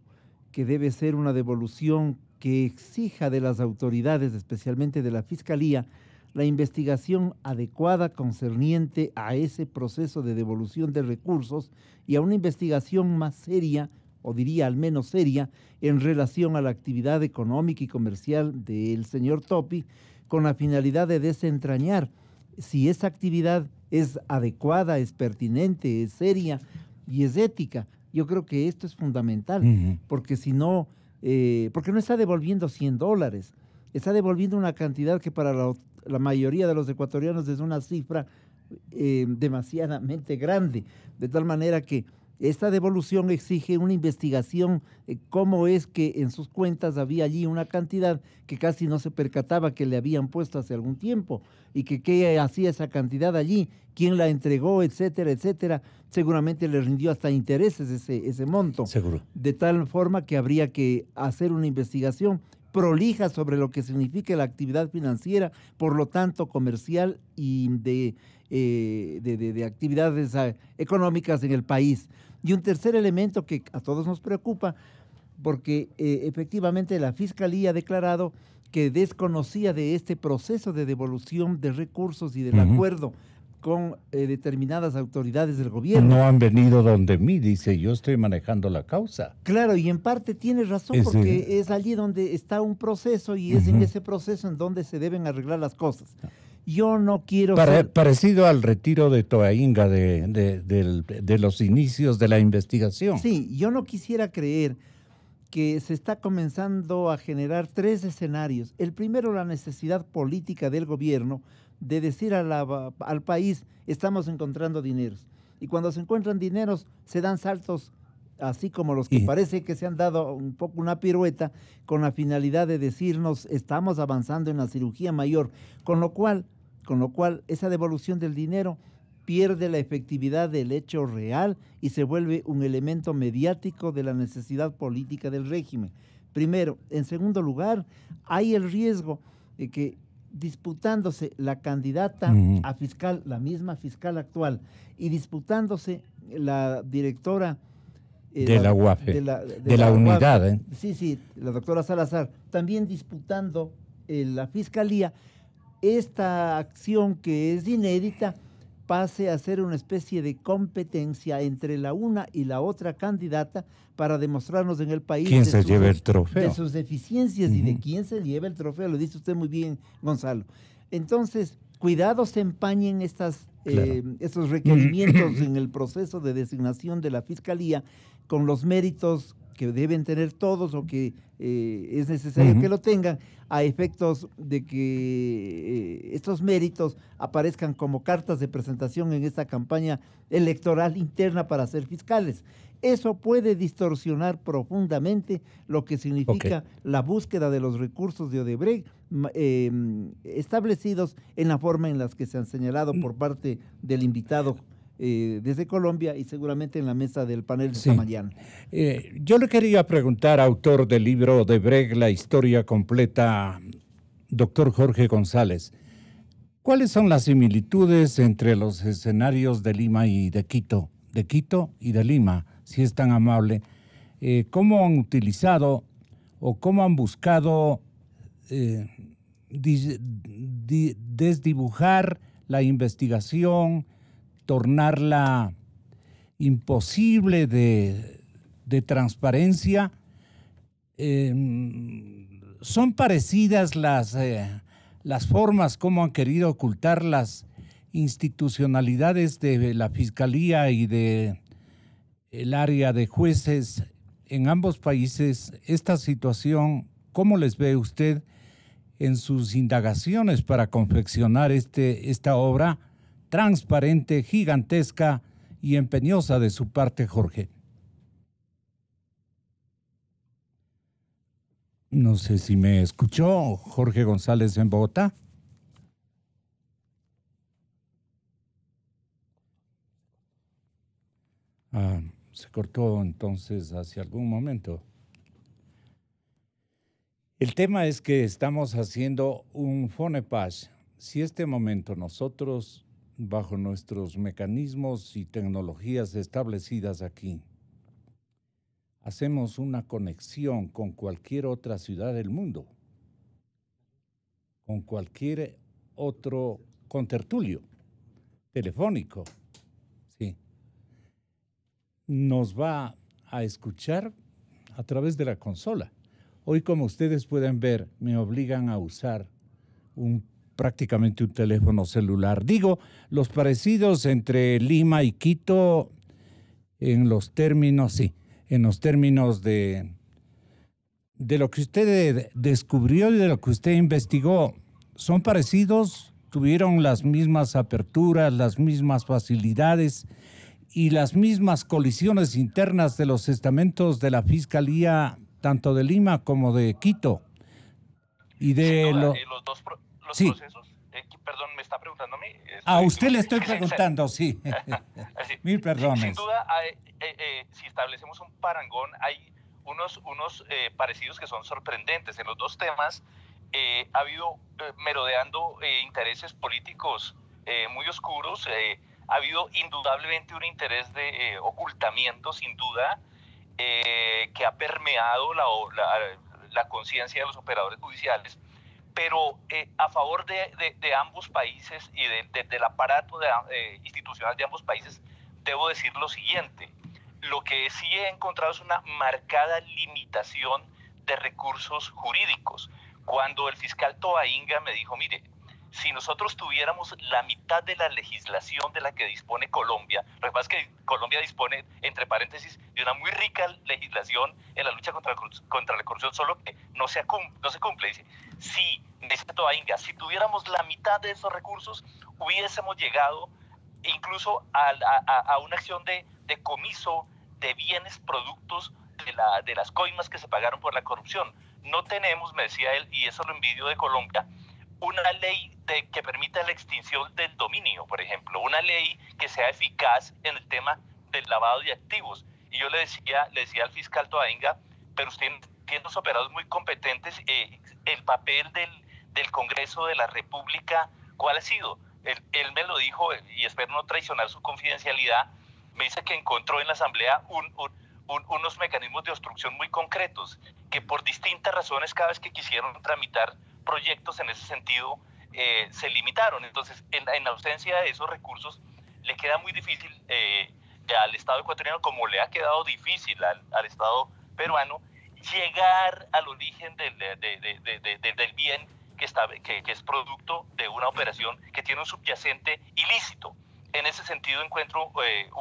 que debe ser una devolución que exija de las autoridades, especialmente de la Fiscalía, la investigación adecuada concerniente a ese proceso de devolución de recursos y a una investigación más seria, o diría al menos seria, en relación a la actividad económica y comercial del señor Topi, con la finalidad de desentrañar si esa actividad es adecuada, es pertinente, es seria y es ética. Yo creo que esto es fundamental, porque si no, porque no está devolviendo $100, está devolviendo una cantidad que para la mayoría de los ecuatorianos es una cifra demasiadamente grande, de tal manera que esta devolución exige una investigación, cómo es que en sus cuentas había allí una cantidad que casi no se percataba que le habían puesto hace algún tiempo, y que qué hacía esa cantidad allí, quién la entregó, etcétera, etcétera. Seguramente le rindió hasta intereses ese monto. Seguro. De tal forma que habría que hacer una investigación prolija sobre lo que significa la actividad financiera, por lo tanto comercial y de actividades económicas en el país. Y un tercer elemento que a todos nos preocupa, porque efectivamente la Fiscalía ha declarado que desconocía de este proceso de devolución de recursos y del acuerdo con determinadas autoridades del gobierno. No han venido donde mí, dice, yo estoy manejando la causa. Claro, y en parte tiene razón, porque es allí donde está un proceso y es en ese proceso en donde se deben arreglar las cosas. Yo no quiero parecido al retiro de Toainga de los inicios de la investigación. Sí, yo no quisiera creer que se está comenzando a generar tres escenarios. El primero, la necesidad política del gobierno de decir al país, estamos encontrando dineros. Y cuando se encuentran dineros, se dan saltos, así como los que parece que se han dado un poco una pirueta, con la finalidad de decirnos, estamos avanzando en la cirugía mayor, con lo cual esa devolución del dinero pierde la efectividad del hecho real y se vuelve un elemento mediático de la necesidad política del régimen. Primero. En segundo lugar, hay el riesgo de que, disputándose la candidata a fiscal, la misma fiscal actual, y disputándose la directora de la UAFE, de la unidad. Sí, la doctora Salazar, también disputando la fiscalía, esta acción que es inédita pase a ser una especie de competencia entre la una y la otra candidata para demostrarnos en el país quién se lleva el trofeo, de sus deficiencias y de quién se lleva el trofeo. Lo dice usted muy bien, Gonzalo. Entonces, cuidado se empañen estos requerimientos en el proceso de designación de la Fiscalía con los méritos que deben tener todos o que es necesario que lo tengan, a efectos de que estos méritos aparezcan como cartas de presentación en esta campaña electoral interna para ser fiscales. Eso puede distorsionar profundamente lo que significa la búsqueda de los recursos de Odebrecht establecidos en la forma en las que se han señalado por parte del invitado desde Colombia y seguramente en la mesa del panel de esta mañana. Yo le quería preguntar, autor del libro Odebrecht, la historia completa, doctor Jorge González, ¿cuáles son las similitudes entre los escenarios de Lima y de Quito y de Lima, si es tan amable? ¿Cómo han utilizado o cómo han buscado desdibujar la investigación, tornarla imposible de transparencia? ¿Son parecidas las formas como han querido ocultar las institucionalidades de la Fiscalía y de el área de jueces en ambos países? Esta situación, ¿cómo les ve usted en sus indagaciones para confeccionar esta obra transparente, gigantesca y empeñosa de su parte, Jorge? No sé si me escuchó, Jorge González en Bogotá. Se cortó entonces hace algún momento. El tema es que estamos haciendo un fonepage. Si este momento nosotros bajo nuestros mecanismos y tecnologías establecidas aquí, hacemos una conexión con cualquier otra ciudad del mundo, con cualquier otro contertulio telefónico, sí, nos va a escuchar a través de la consola. Hoy, como ustedes pueden ver, me obligan a usar prácticamente un teléfono celular. Digo, los parecidos entre Lima y Quito en los términos, sí, en los términos de lo que usted descubrió y de lo que usted investigó, son parecidos, tuvieron las mismas aperturas, las mismas facilidades y las mismas colisiones internas de los estamentos de la Fiscalía, tanto de Lima como de Quito. Y de los sí. procesos, perdón, me está preguntando a mí. A usted le estoy preguntando, sí. Sí. Mil perdones. Sin duda, si establecemos un parangón, hay unos parecidos que son sorprendentes. En los dos temas ha habido merodeando intereses políticos muy oscuros. Ha habido indudablemente un interés de ocultamiento, sin duda, que ha permeado la conciencia de los operadores judiciales. Pero a favor de ambos países y del aparato institucional de ambos países, debo decir lo siguiente. Lo que sí he encontrado es una marcada limitación de recursos jurídicos. Cuando el fiscal Tobainga me dijo, mire, si nosotros tuviéramos la mitad de la legislación de la que dispone Colombia, lo que pasa es que Colombia dispone, entre paréntesis, de una muy rica legislación en la lucha contra la corrupción, solo que no se cumple. Dice, sí, dice Tobainga, si tuviéramos la mitad de esos recursos, hubiésemos llegado incluso a una acción de decomiso de bienes productos de las coimas que se pagaron por la corrupción. No tenemos, me decía él, y eso lo envidio de Colombia, una ley que permita la extinción del dominio, por ejemplo, una ley que sea eficaz en el tema del lavado de activos. Y yo le decía al fiscal Tobainga, pero usted tiene unos operadores muy competentes, el papel del Congreso de la República, ¿cuál ha sido? Él me lo dijo, y espero no traicionar su confidencialidad, me dice que encontró en la Asamblea unos mecanismos de obstrucción muy concretos, que por distintas razones, cada vez que quisieron tramitar proyectos en ese sentido, se limitaron. Entonces, en ausencia de esos recursos, le queda muy difícil al Estado ecuatoriano, como le ha quedado difícil al Estado peruano, llegar al origen del bien que es producto de una operación que tiene un subyacente ilícito. En ese sentido encuentro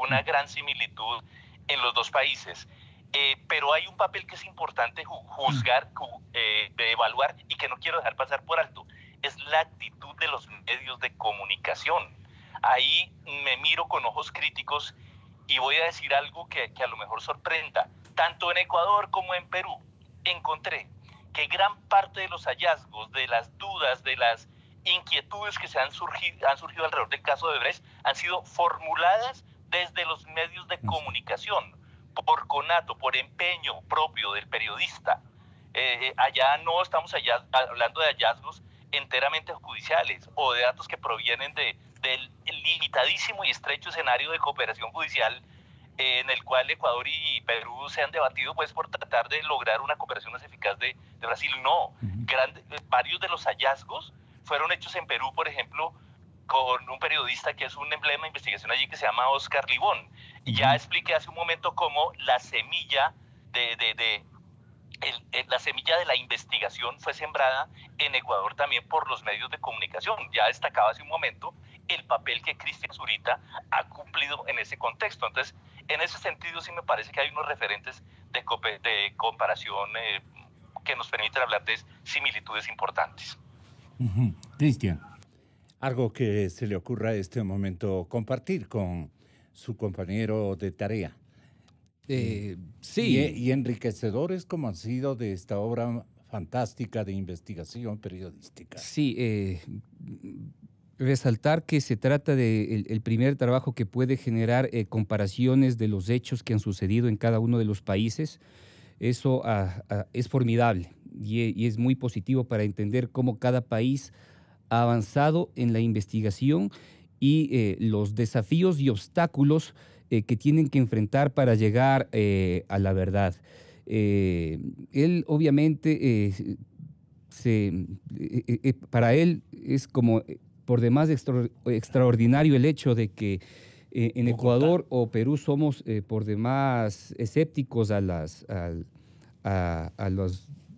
una gran similitud en los dos países. Pero hay un papel que es importante juzgar, evaluar y que no quiero dejar pasar por alto. Es la actitud de los medios de comunicación. Ahí me miro con ojos críticos y voy a decir algo que a lo mejor sorprenda. Tanto en Ecuador como en Perú encontré que gran parte de los hallazgos, de las dudas, de las inquietudes que han surgido alrededor del caso de Brecht han sido formuladas desde los medios de comunicación, por conato, por empeño propio del periodista. Allá no estamos hablando de hallazgos enteramente judiciales o de datos que provienen del limitadísimo y estrecho escenario de cooperación judicial en el cual Ecuador y Perú se han debatido pues por tratar de lograr una cooperación más eficaz de Brasil. No, varios de los hallazgos fueron hechos en Perú, por ejemplo, con un periodista que es un emblema de investigación allí que se llama Oscar Libón. Y ya expliqué hace un momento cómo la semilla la semilla de la investigación fue sembrada en Ecuador también por los medios de comunicación. Ya destacaba hace un momento el papel que Cristian Zurita ha cumplido en ese contexto. Entonces, en ese sentido sí me parece que hay unos referentes de comparación que nos permiten hablar de similitudes importantes. Cristian, algo que se le ocurra a este momento compartir con su compañero de tarea. Sí. Y enriquecedores como han sido de esta obra fantástica de investigación periodística. Sí, resaltar que se trata de el primer trabajo que puede generar comparaciones de los hechos que han sucedido en cada uno de los países. Eso es formidable y es muy positivo para entender cómo cada país ha avanzado en la investigación y los desafíos y obstáculos que tienen que enfrentar para llegar a la verdad. Él obviamente, para él es como por demás extraordinario el hecho de que en Ecuador o Perú somos por demás escépticos a los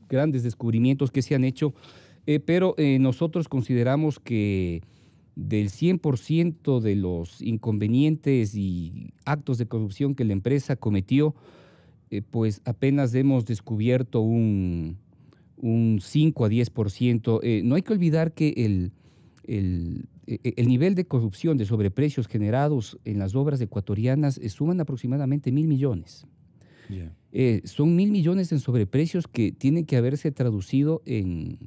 grandes descubrimientos que se han hecho, pero nosotros consideramos que del 100% de los inconvenientes y actos de corrupción que la empresa cometió, pues apenas hemos descubierto un 5 a 10%. No hay que olvidar que el nivel de corrupción, de sobreprecios generados en las obras ecuatorianas suman aproximadamente 1.000 millones. Yeah. Son 1.000 millones en sobreprecios que tienen que haberse traducido en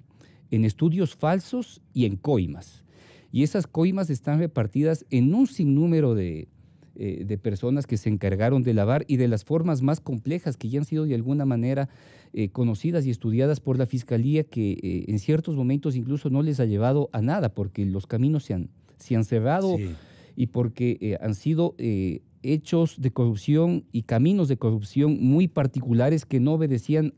estudios falsos y en coimas. Y esas coimas están repartidas en un sinnúmero de personas que se encargaron de lavar y de las formas más complejas que ya han sido de alguna manera conocidas y estudiadas por la Fiscalía, que en ciertos momentos incluso no les ha llevado a nada porque los caminos se han cerrado, sí, y porque han sido hechos de corrupción y caminos de corrupción muy particulares que no obedecían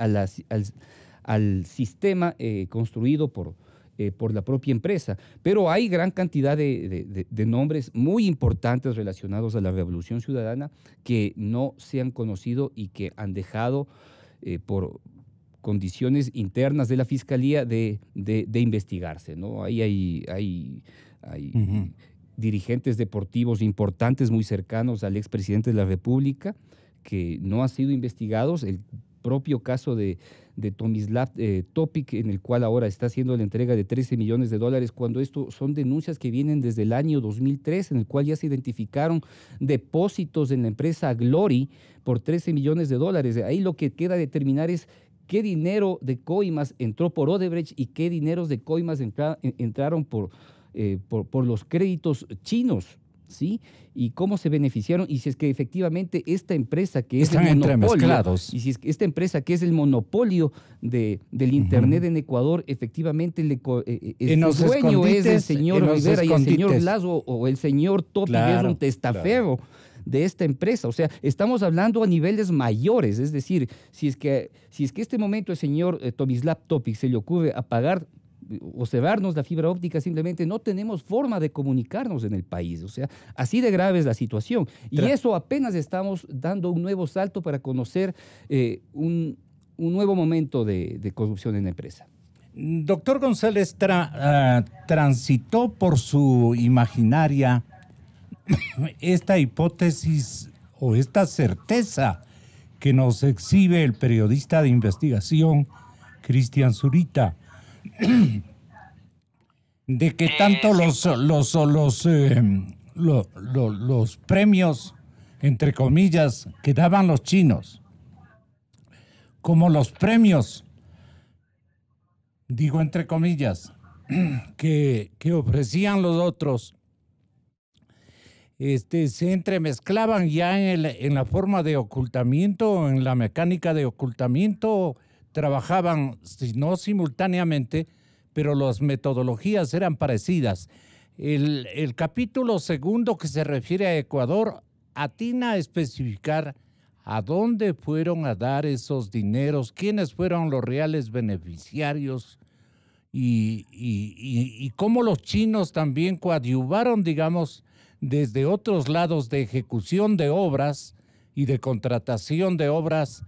al sistema construido por la propia empresa. Pero hay gran cantidad de nombres muy importantes relacionados a la Revolución Ciudadana que no se han conocido y que han dejado por condiciones internas de la Fiscalía de investigarse, ¿no? Ahí hay uh-huh, dirigentes deportivos importantes muy cercanos al expresidente de la República que no han sido investigados. El propio caso de Tomislav Topic, en el cual ahora está haciendo la entrega de $13 millones, cuando esto son denuncias que vienen desde el año 2003, en el cual ya se identificaron depósitos en la empresa Glory por $13 millones. Ahí lo que queda determinar es qué dinero de coimas entró por Odebrecht y qué dineros de coimas entraron por los créditos chinos, ¿sí? Y cómo se beneficiaron, y si es que efectivamente esta empresa que es el monopolio, y si es que esta empresa que es el monopolio del Internet en Ecuador, efectivamente el dueño es el señor Rivera y el señor Lazo o el señor Topic, claro, es un testaferro, claro, de esta empresa. O sea, estamos hablando a niveles mayores, es decir, si es que este momento el señor Tomislav Topic se le ocurre apagar o cerrarnos la fibra óptica, simplemente no tenemos forma de comunicarnos en el país. O sea, así de grave es la situación. Y eso apenas estamos dando un nuevo salto para conocer un nuevo momento de corrupción en la empresa. Doctor González, transitó por su imaginaria esta hipótesis o esta certeza que nos exhibe el periodista de investigación Cristian Zurita, de que tanto los premios, entre comillas, que daban los chinos, como los premios, digo entre comillas, que ofrecían los otros, se entremezclaban ya en la forma de ocultamiento, en la mecánica de ocultamiento. Trabajaban, no simultáneamente, pero las metodologías eran parecidas. El capítulo segundo, que se refiere a Ecuador, atina a especificar a dónde fueron a dar esos dineros, quiénes fueron los reales beneficiarios y cómo los chinos también coadyuvaron, digamos, desde otros lados de ejecución de obras y de contratación de obras,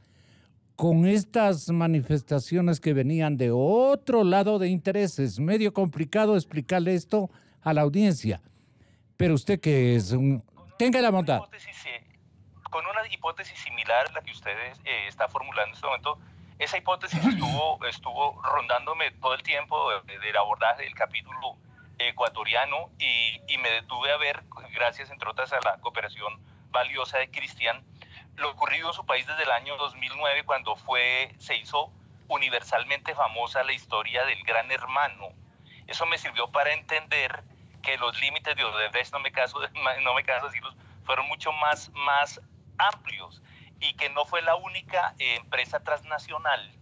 con estas manifestaciones que venían de otro lado de intereses. Medio complicado explicarle esto a la audiencia, pero usted que es tenga la bondad. Con una hipótesis similar a la que usted está formulando en este momento, esa hipótesis estuvo rondándome todo el tiempo del abordaje del capítulo ecuatoriano y me detuve a ver, gracias entre otras a la cooperación valiosa de Cristian, lo ocurrido en su país desde el año 2009, cuando se hizo universalmente famosa la historia del Gran Hermano. Eso me sirvió para entender que los límites de Odebrecht, no me canso decirlos, fueron mucho más amplios, y que no fue la única empresa transnacional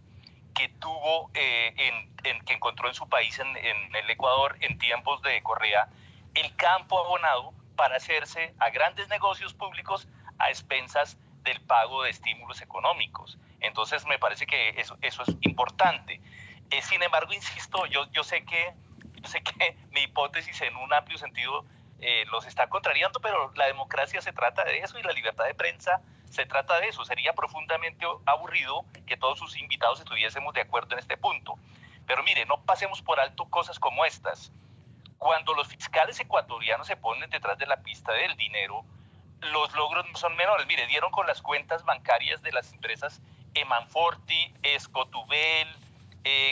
que tuvo, que encontró en su país, en el Ecuador, en tiempos de Correa, el campo abonado para hacerse a grandes negocios públicos a expensas del pago de estímulos económicos. Entonces me parece que eso es importante. Sin embargo, insisto, yo sé que mi hipótesis en un amplio sentido los está contrariando, pero la democracia se trata de eso y la libertad de prensa se trata de eso. Sería profundamente aburrido que todos sus invitados estuviésemos de acuerdo en este punto. Pero mire, no pasemos por alto cosas como estas. Cuando los fiscales ecuatorianos se ponen detrás de la pista del dinero, los logros no son menores. Mire, dieron con las cuentas bancarias de las empresas Emanforti, Escotubel,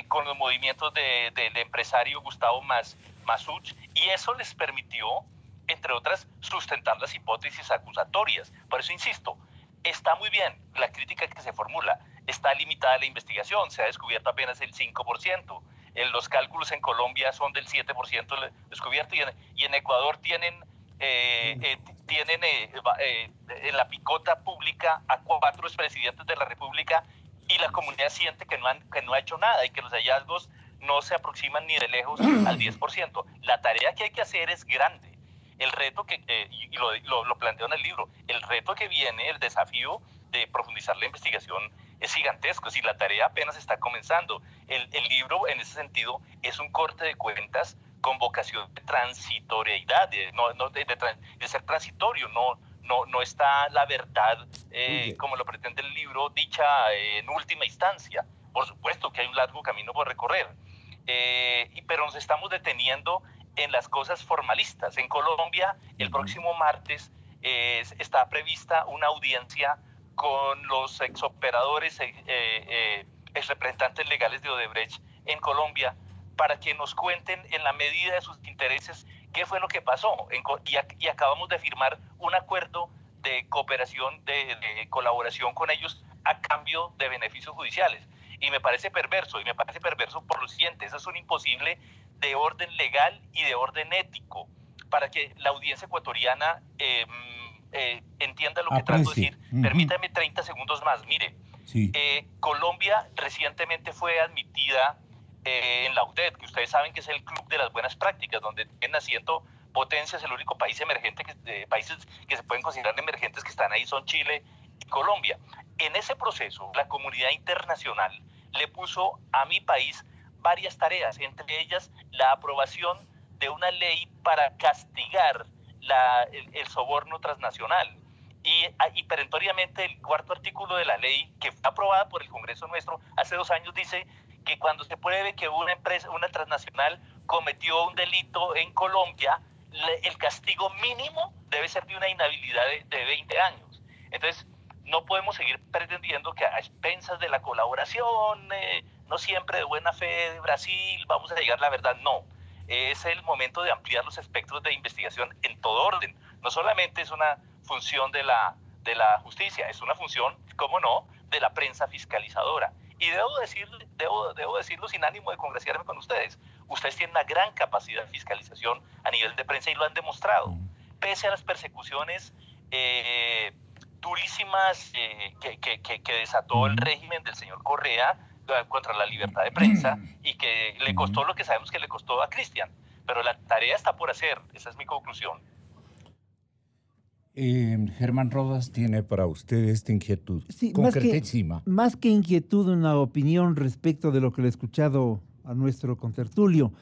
con los movimientos del empresario Gustavo Masuch, y eso les permitió, entre otras, sustentar las hipótesis acusatorias. Por eso insisto, está muy bien la crítica que se formula, está limitada la investigación, se ha descubierto apenas el 5%, los cálculos en Colombia son del 7% descubierto, y en Ecuador tienen en la picota pública a 4 expresidentes de la República, y la comunidad siente que no ha hecho nada y que los hallazgos no se aproximan ni de lejos al 10%. La tarea que hay que hacer es grande. El reto y lo planteo en el libro, el reto que viene, el desafío de profundizar la investigación es gigantesco, si la tarea apenas está comenzando. El libro, en ese sentido, es un corte de cuentas con vocación de transitoriedad, de ser transitorio, no está la verdad, como lo pretende el libro, dicha en última instancia. Por supuesto que hay un largo camino por recorrer, pero nos estamos deteniendo en las cosas formalistas. En Colombia, el próximo martes está prevista una audiencia con los exoperadores, exrepresentantes legales de Odebrecht en Colombia, para que nos cuenten en la medida de sus intereses qué fue lo que pasó. Y acabamos de firmar un acuerdo de cooperación, de colaboración con ellos a cambio de beneficios judiciales. Y me parece perverso por lo siguiente: eso es un imposible de orden legal y de orden ético, para que la audiencia ecuatoriana entienda lo que trato de decir. Permítame 30 segundos más. Mire, sí. Colombia recientemente fue admitida en la UDED, que ustedes saben que es el club de las buenas prácticas, donde tienen asiento potencias. El único país emergente, países que se pueden considerar emergentes que están ahí son Chile y Colombia. En ese proceso, la comunidad internacional le puso a mi país varias tareas, entre ellas la aprobación de una ley para castigar el soborno transnacional. Y perentoriamente el 4º artículo de la ley, que fue aprobada por el Congreso nuestro hace 2 años, dice que cuando se pruebe que una transnacional cometió un delito en Colombia, el castigo mínimo debe ser de una inhabilidad de 20 años. Entonces, no podemos seguir pretendiendo que a expensas de la colaboración, no siempre de buena fe de Brasil, vamos a llegar a la verdad. No, es el momento de ampliar los espectros de investigación en todo orden. No solamente es una función de la justicia, es una función, cómo no, de la prensa fiscalizadora. Y debo decirlo sin ánimo de congraciarme con ustedes. Ustedes tienen una gran capacidad de fiscalización a nivel de prensa y lo han demostrado. Pese a las persecuciones durísimas que desató el régimen del señor Correa contra la libertad de prensa, y que le costó lo que sabemos que le costó a Cristian. Pero la tarea está por hacer, esa es mi conclusión. Germán Rodas tiene para usted esta inquietud, sí, concretísima. Más que inquietud, una opinión respecto de lo que le he escuchado a nuestro contertulio.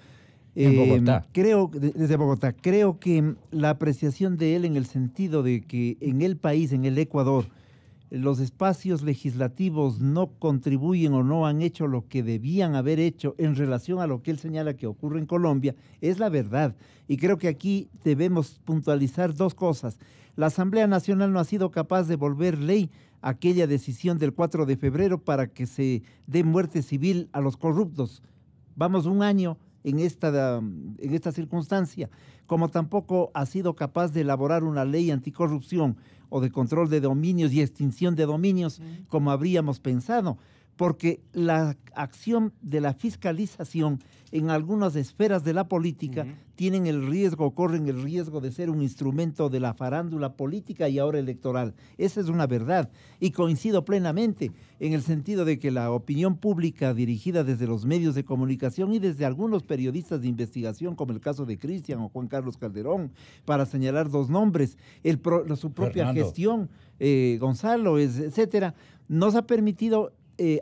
En Bogotá. Desde Bogotá. Creo que la apreciación de él en el sentido de que en el país, en el Ecuador, los espacios legislativos no contribuyen o no han hecho lo que debían haber hecho en relación a lo que él señala que ocurre en Colombia, es la verdad. Y creo que aquí debemos puntualizar 2 cosas. La Asamblea Nacional no ha sido capaz de volver ley aquella decisión del 4 de febrero para que se dé muerte civil a los corruptos. Vamos 1 año en esta circunstancia, como tampoco ha sido capaz de elaborar una ley anticorrupción o de control de dominios y extinción de dominios como habríamos pensado, porque la acción de la fiscalización en algunas esferas de la política corren el riesgo de ser un instrumento de la farándula política y ahora electoral. Esa es una verdad y coincido plenamente en el sentido de que la opinión pública dirigida desde los medios de comunicación y desde algunos periodistas de investigación, como el caso de Cristian o Juan Carlos Calderón, para señalar dos nombres, su propia gestión, Gonzalo, etcétera, nos ha permitido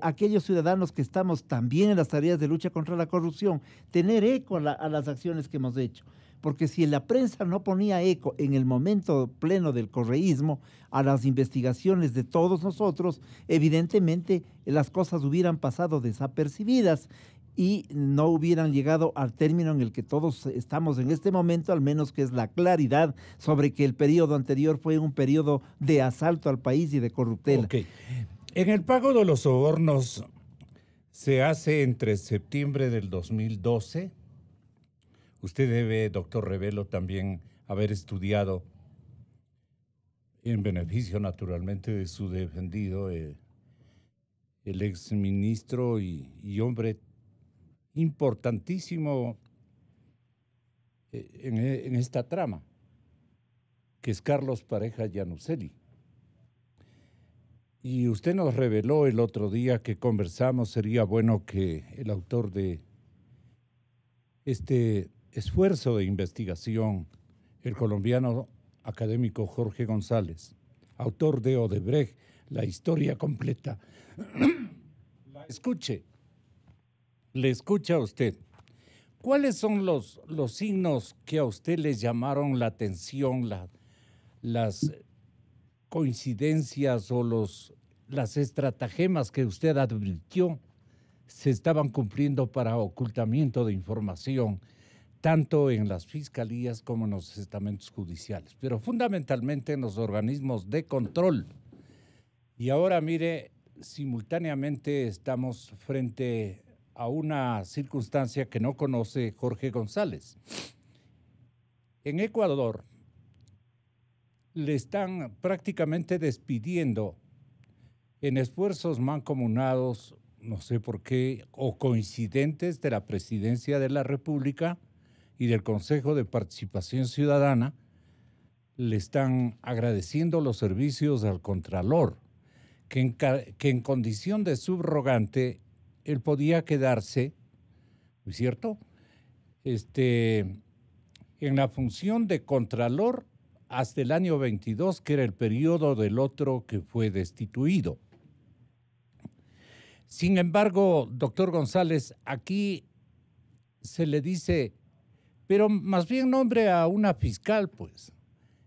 aquellos ciudadanos que estamos también en las tareas de lucha contra la corrupción, tener eco a las acciones que hemos hecho. Porque si la prensa no ponía eco en el momento pleno del correísmo a las investigaciones de todos nosotros, evidentemente las cosas hubieran pasado desapercibidas y no hubieran llegado al término en el que todos estamos en este momento, al menos que es la claridad sobre que el periodo anterior fue un periodo de asalto al país y de corruptela. Okay. En el pago de los sobornos se hace entre septiembre del 2012. Usted debe, doctor Revelo, también haber estudiado, en beneficio naturalmente de su defendido, el exministro y hombre importantísimo en esta trama, que es Carlos Pareja Llanuselli. Y usted nos reveló el otro día que conversamos, sería bueno que el autor de este esfuerzo de investigación, el colombiano académico Jorge González, autor de Odebrecht, la historia completa, la escuche, le escucha a usted. ¿Cuáles son los signos que a usted les llamaron la atención, las coincidencias o las estratagemas que usted advirtió se estaban cumpliendo para ocultamiento de información, tanto en las fiscalías como en los estamentos judiciales, pero fundamentalmente en los organismos de control? Y ahora, mire, simultáneamente estamos frente a una circunstancia que no conoce Jorge González. En Ecuador le están prácticamente despidiendo en esfuerzos mancomunados, no sé por qué, o coincidentes de la Presidencia de la República y del Consejo de Participación Ciudadana, le están agradeciendo los servicios al Contralor, que en condición de subrogante él podía quedarse, ¿no es cierto?, en la función de Contralor hasta el año 22, que era el periodo del otro que fue destituido. Sin embargo, doctor González, aquí se le dice, pero más bien nombre a una fiscal, pues.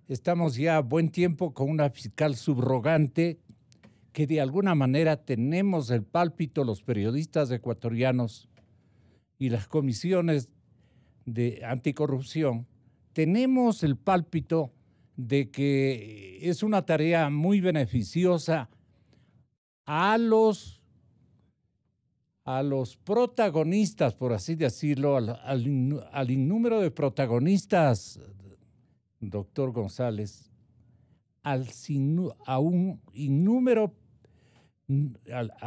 Estamos ya a buen tiempo con una fiscal subrogante que de alguna manera tenemos el pálpito, los periodistas ecuatorianos y las comisiones de anticorrupción, tenemos el pálpito de que es una tarea muy beneficiosa a los protagonistas, por así decirlo, al innúmero de protagonistas, doctor González, a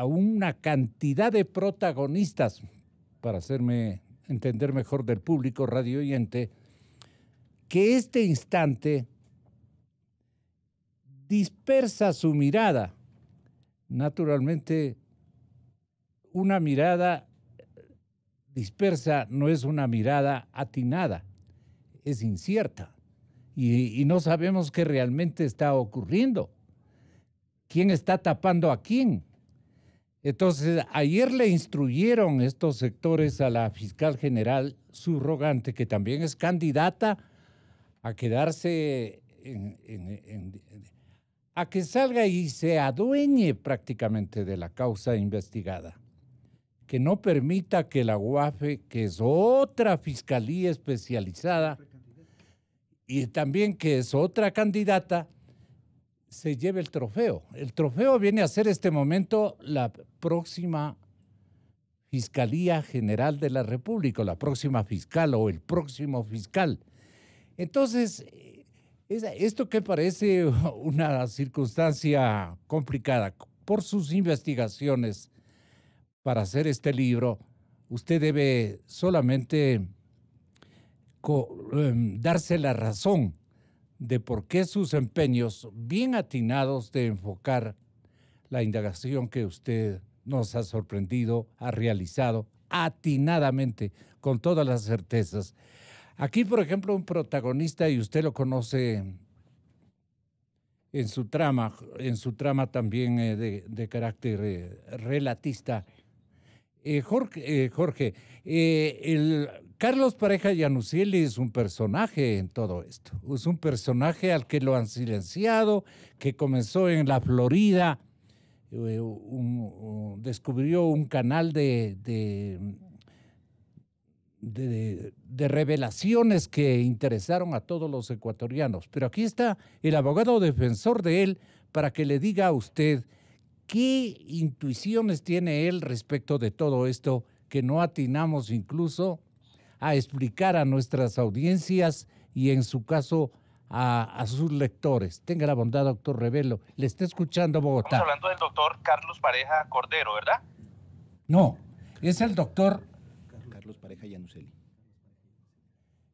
una cantidad de protagonistas, para hacerme entender mejor del público radio oyente, que este instante dispersa su mirada. Naturalmente, una mirada dispersa no es una mirada atinada, es incierta. Y no sabemos qué realmente está ocurriendo. ¿Quién está tapando a quién? Entonces, ayer le instruyeron estos sectores a la fiscal general subrogante, que también es candidata a quedarse a que salga y se adueñe prácticamente de la causa investigada, que no permita que la UAFE, que es otra fiscalía especializada y también que es otra candidata, se lleve el trofeo. El trofeo viene a ser este momento la próxima Fiscalía General de la República, la próxima fiscal o el próximo fiscal. Entonces, esto que parece una circunstancia complicada por sus investigaciones, para hacer este libro, usted debe solamente darse la razón de por qué sus empeños bien atinados de enfocar la indagación que usted nos ha sorprendido, ha realizado atinadamente, con todas las certezas. Aquí, por ejemplo, un protagonista, y usted lo conoce en su trama también de carácter relatista. Jorge, Carlos Pareja Llanuselli es un personaje en todo esto. Es un personaje al que lo han silenciado, que comenzó en la Florida, descubrió un canal de revelaciones que interesaron a todos los ecuatorianos. Pero aquí está el abogado defensor de él para que le diga a usted qué intuiciones tiene él respecto de todo esto que no atinamos incluso a explicar a nuestras audiencias y en su caso a sus lectores. Tenga la bondad, doctor Revelo. Le está escuchando Bogotá. Estamos hablando del doctor Carlos Pareja Cordero, ¿verdad? No, es el doctor Carlos Pareja Llanuselli.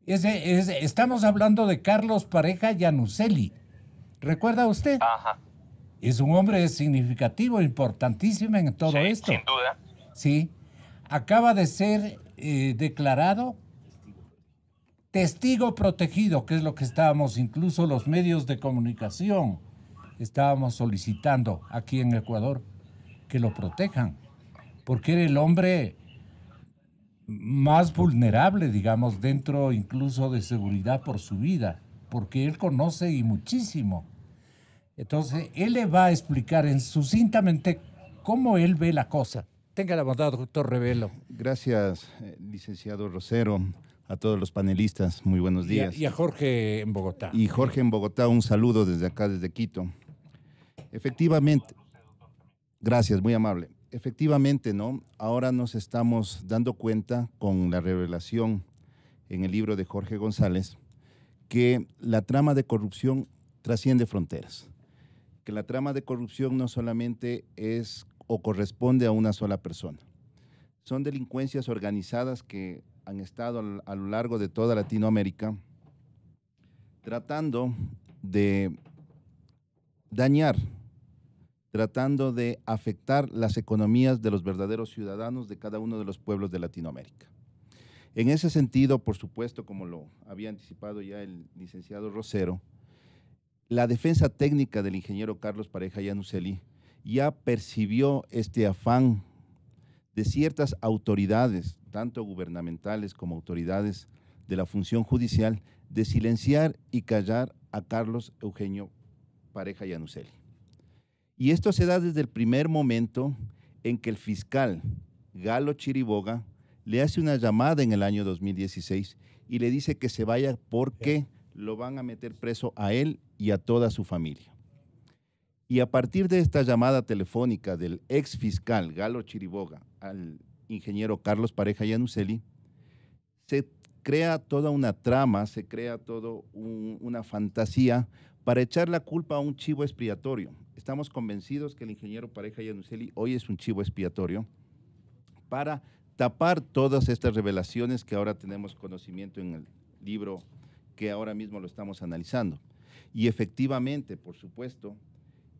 Estamos hablando de Carlos Pareja Llanuselli. ¿Recuerda usted? Ajá. Es un hombre significativo, importantísimo en todo esto. Sin duda. Sí. Acaba de ser declarado testigo protegido, que es lo que estábamos, incluso los medios de comunicación, estábamos solicitando aquí en Ecuador que lo protejan, porque era el hombre más vulnerable, digamos, dentro incluso de seguridad por su vida, porque él conoce y muchísimo. Entonces, él le va a explicar sucintamente cómo él ve la cosa. Tenga la bondad, doctor Revelo. Gracias, licenciado Rosero, a todos los panelistas. Muy buenos días. Y a Jorge en Bogotá. Y Jorge en Bogotá, un saludo desde acá, desde Quito. Efectivamente, gracias, muy amable. Efectivamente, ¿no? Ahora nos estamos dando cuenta con la revelación en el libro de Jorge González que la trama de corrupción trasciende fronteras. Que la trama de corrupción no solamente es o corresponde a una sola persona. Son delincuencias organizadas que han estado a lo largo de toda Latinoamérica tratando de dañar, tratando de afectar las economías de los verdaderos ciudadanos de cada uno de los pueblos de Latinoamérica. En ese sentido, por supuesto, como lo había anticipado ya el licenciado Rosero, la defensa técnica del ingeniero Carlos Pareja Llanuselli ya percibió este afán de ciertas autoridades, tanto gubernamentales como autoridades de la función judicial, de silenciar y callar a Carlos Eugenio Pareja Llanuselli. Y esto se da desde el primer momento en que el fiscal Galo Chiriboga le hace una llamada en el año 2016 y le dice que se vaya porque lo van a meter preso a él y a toda su familia. Y a partir de esta llamada telefónica del ex fiscal Galo Chiriboga al ingeniero Carlos Pareja Llanuselli, se crea toda una trama, se crea toda una fantasía para echar la culpa a un chivo expiatorio. Estamos convencidos que el ingeniero Pareja Llanuselli hoy es un chivo expiatorio para tapar todas estas revelaciones que ahora tenemos conocimiento en el libro que ahora mismo lo estamos analizando. Y efectivamente, por supuesto,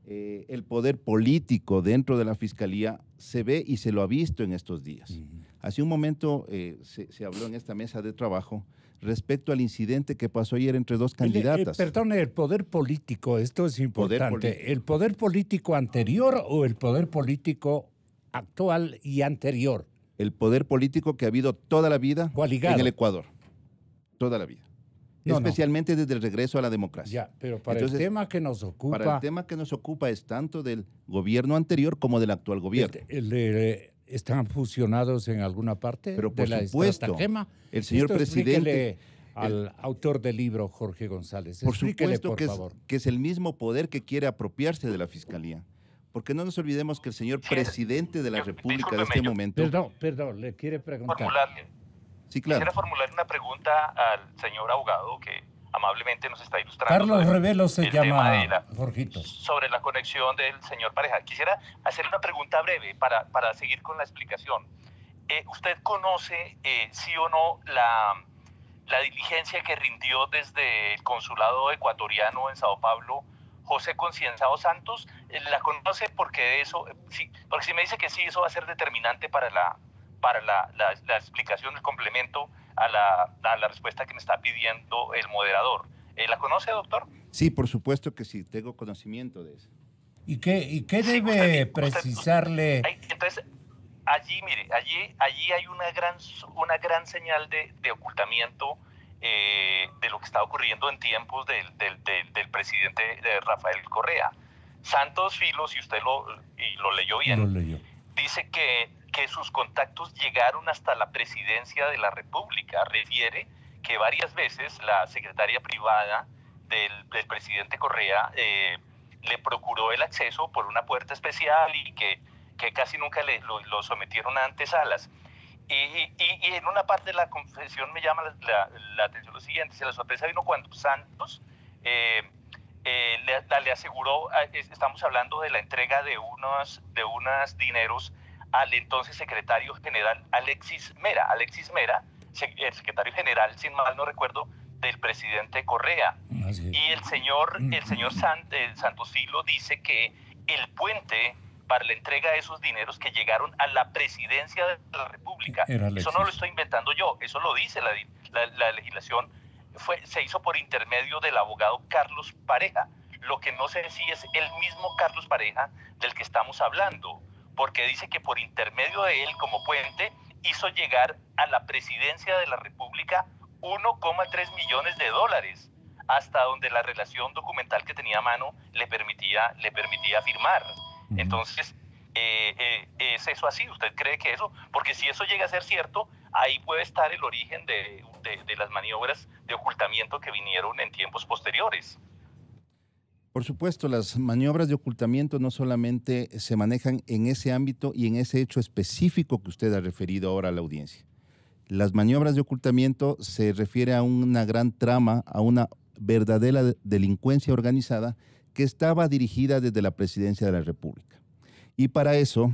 el poder político dentro de la Fiscalía se ve y se lo ha visto en estos días. Hace un momento se habló en esta mesa de trabajo respecto al incidente que pasó ayer entre dos candidatas. Perdone, el poder político, esto es importante. ¿El poder político anterior o el poder político actual y anterior? El poder político que ha habido toda la vida en el Ecuador. Toda la vida. Especialmente desde el regreso a la democracia. Ya, pero el tema que nos ocupa... Para el tema que nos ocupa es tanto del gobierno anterior como del actual gobierno. ¿Están fusionados en alguna parte? Pero por de supuesto, estratagema? el señor presidente... al autor del libro, Jorge González. Por supuesto por favor. Que es el mismo poder que quiere apropiarse de la Fiscalía. Porque no nos olvidemos que el señor presidente de la República de este momento... Perdón, le quiere preguntar. Sí, claro. Quisiera formular una pregunta al señor abogado que amablemente nos está ilustrando. Carlos Revelo se llama, Jorgito. Sobre la conexión del señor Pareja. Quisiera hacer una pregunta breve para seguir con la explicación. ¿Usted conoce, sí o no, la diligencia que rindió desde el consulado ecuatoriano en Sao Paulo José Concienzado Santos? ¿La conoce? Porque si me dice que sí, eso va a ser determinante para la explicación, el complemento a la respuesta que me está pidiendo el moderador. ¿La conoce, doctor? Sí, por supuesto que sí, tengo conocimiento de eso. ¿Y qué debe precisarle? Entonces, allí, mire, allí hay una gran señal de ocultamiento de lo que está ocurriendo en tiempos del presidente Rafael Correa. Santos Filo, si usted lo leyó bien, dice que sus contactos llegaron hasta la presidencia de la República. Refiere que varias veces la secretaria privada del presidente Correa le procuró el acceso por una puerta especial y que casi nunca lo sometieron a antesalas. Y en una parte de la confesión me llama la atención lo siguiente: la sorpresa vino cuando Santos le aseguró, estamos hablando de la entrega de unos dineros al entonces secretario general Alexis Mera, el secretario general, sin mal no recuerdo, del presidente Correa. Y el señor Santos Filo dice que el puente para la entrega de esos dineros que llegaron a la presidencia de la República, eso no lo estoy inventando yo, eso lo dice la legislación, se hizo por intermedio del abogado Carlos Pareja. Lo que no sé si es el mismo Carlos Pareja del que estamos hablando, porque dice que por intermedio de él, como puente, hizo llegar a la presidencia de la República 1,3 millones de dólares, hasta donde la relación documental que tenía a mano le permitía firmar. Entonces, ¿es eso así? ¿Usted cree que eso? Porque si eso llega a ser cierto, ahí puede estar el origen de las maniobras de ocultamiento que vinieron en tiempos posteriores. Por supuesto, las maniobras de ocultamiento no solamente se manejan en ese ámbito y en ese hecho específico que usted ha referido ahora a la audiencia. Las maniobras de ocultamiento se refiere a una gran trama, a una verdadera delincuencia organizada que estaba dirigida desde la presidencia de la República. Y para eso,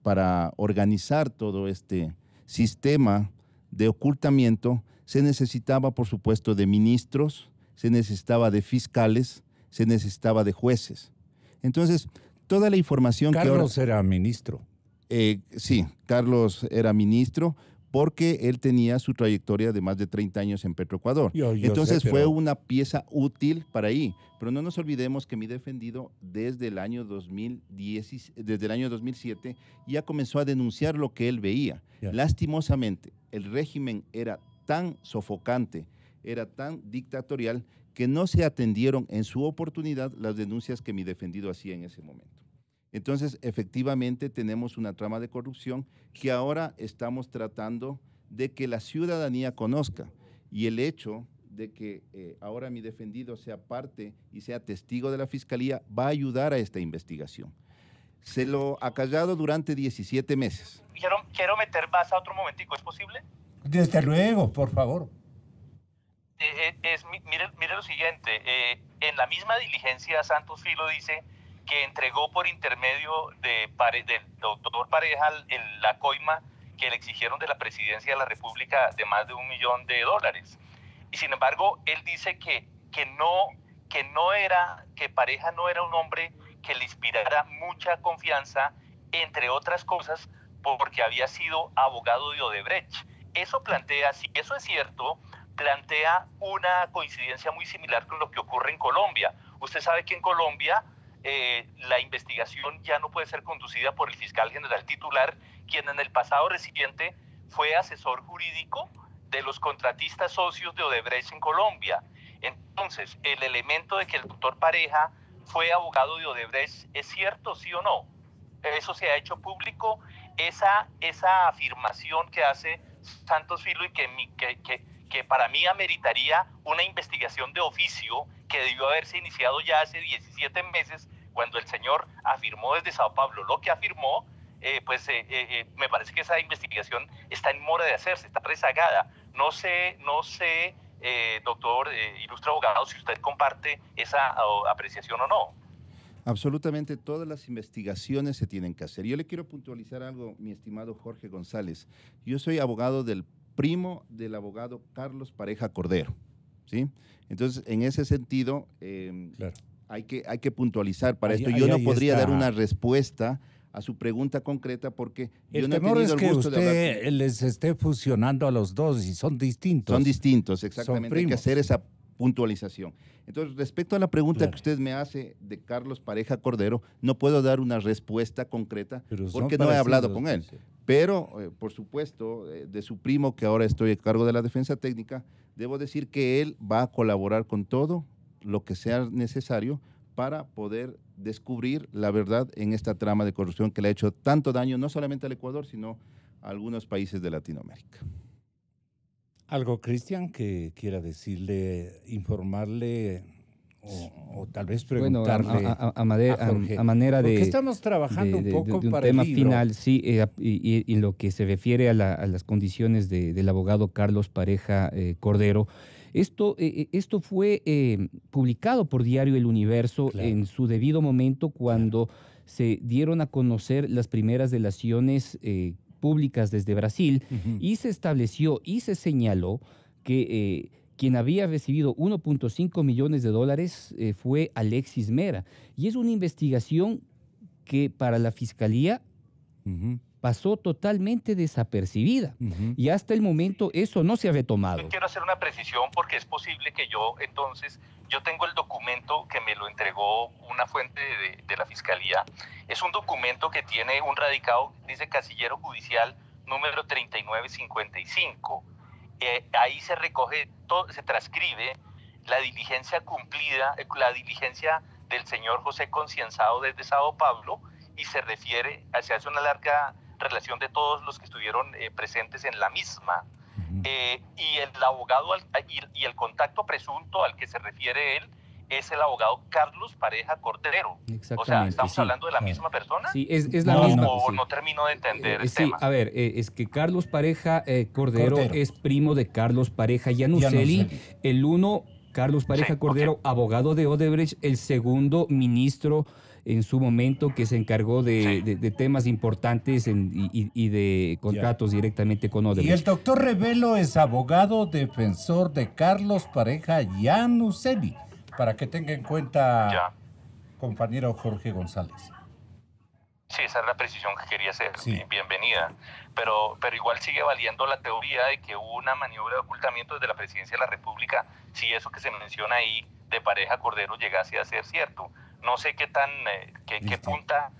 para organizar todo este sistema de ocultamiento, se necesitaba, por supuesto, de ministros, se necesitaba de fiscales, se necesitaba de jueces. Entonces, toda la información Carlos era ministro. Sí, Carlos era ministro porque él tenía su trayectoria de más de 30 años en Petroecuador. Entonces fue una pieza útil para ahí. Pero no nos olvidemos que mi defendido desde el año 2007 ya comenzó a denunciar lo que él veía. Lastimosamente, el régimen era tan sofocante, era tan dictatorial, que no se atendieron en su oportunidad las denuncias que mi defendido hacía en ese momento. Entonces, efectivamente, tenemos una trama de corrupción que ahora estamos tratando de que la ciudadanía conozca. Y el hecho de que ahora mi defendido sea parte y sea testigo de la Fiscalía va a ayudar a esta investigación. Se lo ha callado durante 17 meses. Quiero meter más a otro momentico, ¿es posible? Desde luego, por favor. Mire lo siguiente, en la misma diligencia Santos Filo dice que entregó por intermedio del doctor Pareja la coima que le exigieron de la presidencia de la República de más de $1 millón. Y sin embargo, él dice que Pareja no era un hombre que le inspirara mucha confianza, entre otras cosas, porque había sido abogado de Odebrecht. Eso plantea, si eso es cierto, plantea una coincidencia muy similar con lo que ocurre en Colombia. Usted sabe que en Colombia la investigación ya no puede ser conducida por el fiscal general titular, quien en el pasado reciente fue asesor jurídico de los contratistas socios de Odebrecht en Colombia. Entonces, el elemento de que el doctor Pareja fue abogado de Odebrecht, ¿es cierto, sí o no? Eso se ha hecho público, esa afirmación que hace Santos Filo y que para mí ameritaría una investigación de oficio que debió haberse iniciado ya hace 17 meses, cuando el señor afirmó desde Sao Paulo lo que afirmó, me parece que esa investigación está en mora de hacerse, está rezagada. No sé doctor, ilustre abogado, si usted comparte esa apreciación o no. Absolutamente todas las investigaciones se tienen que hacer. Yo le quiero puntualizar algo, mi estimado Jorge González. Yo soy abogado del primo del abogado Carlos Pareja Cordero, ¿sí? Entonces, en ese sentido, claro, hay que puntualizar para esto. Yo no podría dar una respuesta a su pregunta concreta porque yo no he tenido el gusto de hablar. El temor es que usted les esté fusionando a los dos y son distintos. Son distintos, exactamente. Hay que hacer esa puntualización. Entonces, respecto a la pregunta que usted me hace de Carlos Pareja Cordero, no puedo dar una respuesta concreta porque no he hablado con él. Pero, por supuesto, de su primo, que ahora estoy a cargo de la defensa técnica, debo decir que él va a colaborar con todo lo que sea necesario para poder descubrir la verdad en esta trama de corrupción que le ha hecho tanto daño, no solamente al Ecuador, sino a algunos países de Latinoamérica. ¿Algo, Cristian, que quiera decirle, informarle o tal vez preguntarle? Bueno, a manera de... Porque estamos trabajando un poco de un para tema el libro. final, sí, y en lo que se refiere a las condiciones del abogado Carlos Pareja Cordero. Esto fue publicado por Diario El Universo en su debido momento cuando se dieron a conocer las primeras delaciones públicas desde Brasil, y se estableció y se señaló que quien había recibido 1.5 millones de dólares fue Alexis Mera. Y es una investigación que para la Fiscalía pasó totalmente desapercibida. Y hasta el momento eso no se ha retomado. Yo quiero hacer una precisión porque es posible que yo tengo el documento que me lo entregó una fuente de la Fiscalía. Es un documento que tiene un radicado, dice Casillero Judicial número 3955. Ahí se recoge, se transcribe la diligencia cumplida, la diligencia del señor José Concienzado desde Sao Paulo, y se hace una larga relación de todos los que estuvieron presentes en la misma. Y el abogado y el contacto presunto al que se refiere él es el abogado Carlos Pareja Cordero. O sea, ¿estamos hablando de la misma persona? Sí, es la misma. O no termino de entender el sí, tema. A ver, es que Carlos Pareja Cordero es primo de Carlos Pareja Iannuzzelli. El uno, Carlos Pareja Cordero, abogado de Odebrecht, el segundo, ministro en su momento, que se encargó de temas importantes y de contratos directamente con Odebrecht. Y el doctor Revelo es abogado defensor de Carlos Pareja Iannuzzelli, para que tenga en cuenta, compañero Jorge González. Sí, esa es la precisión que quería hacer. Bienvenida. Pero igual sigue valiendo la teoría de que hubo una maniobra de ocultamiento desde la Presidencia de la República, si eso que se menciona ahí de Pareja Cordero llegase a ser cierto. No sé qué punta,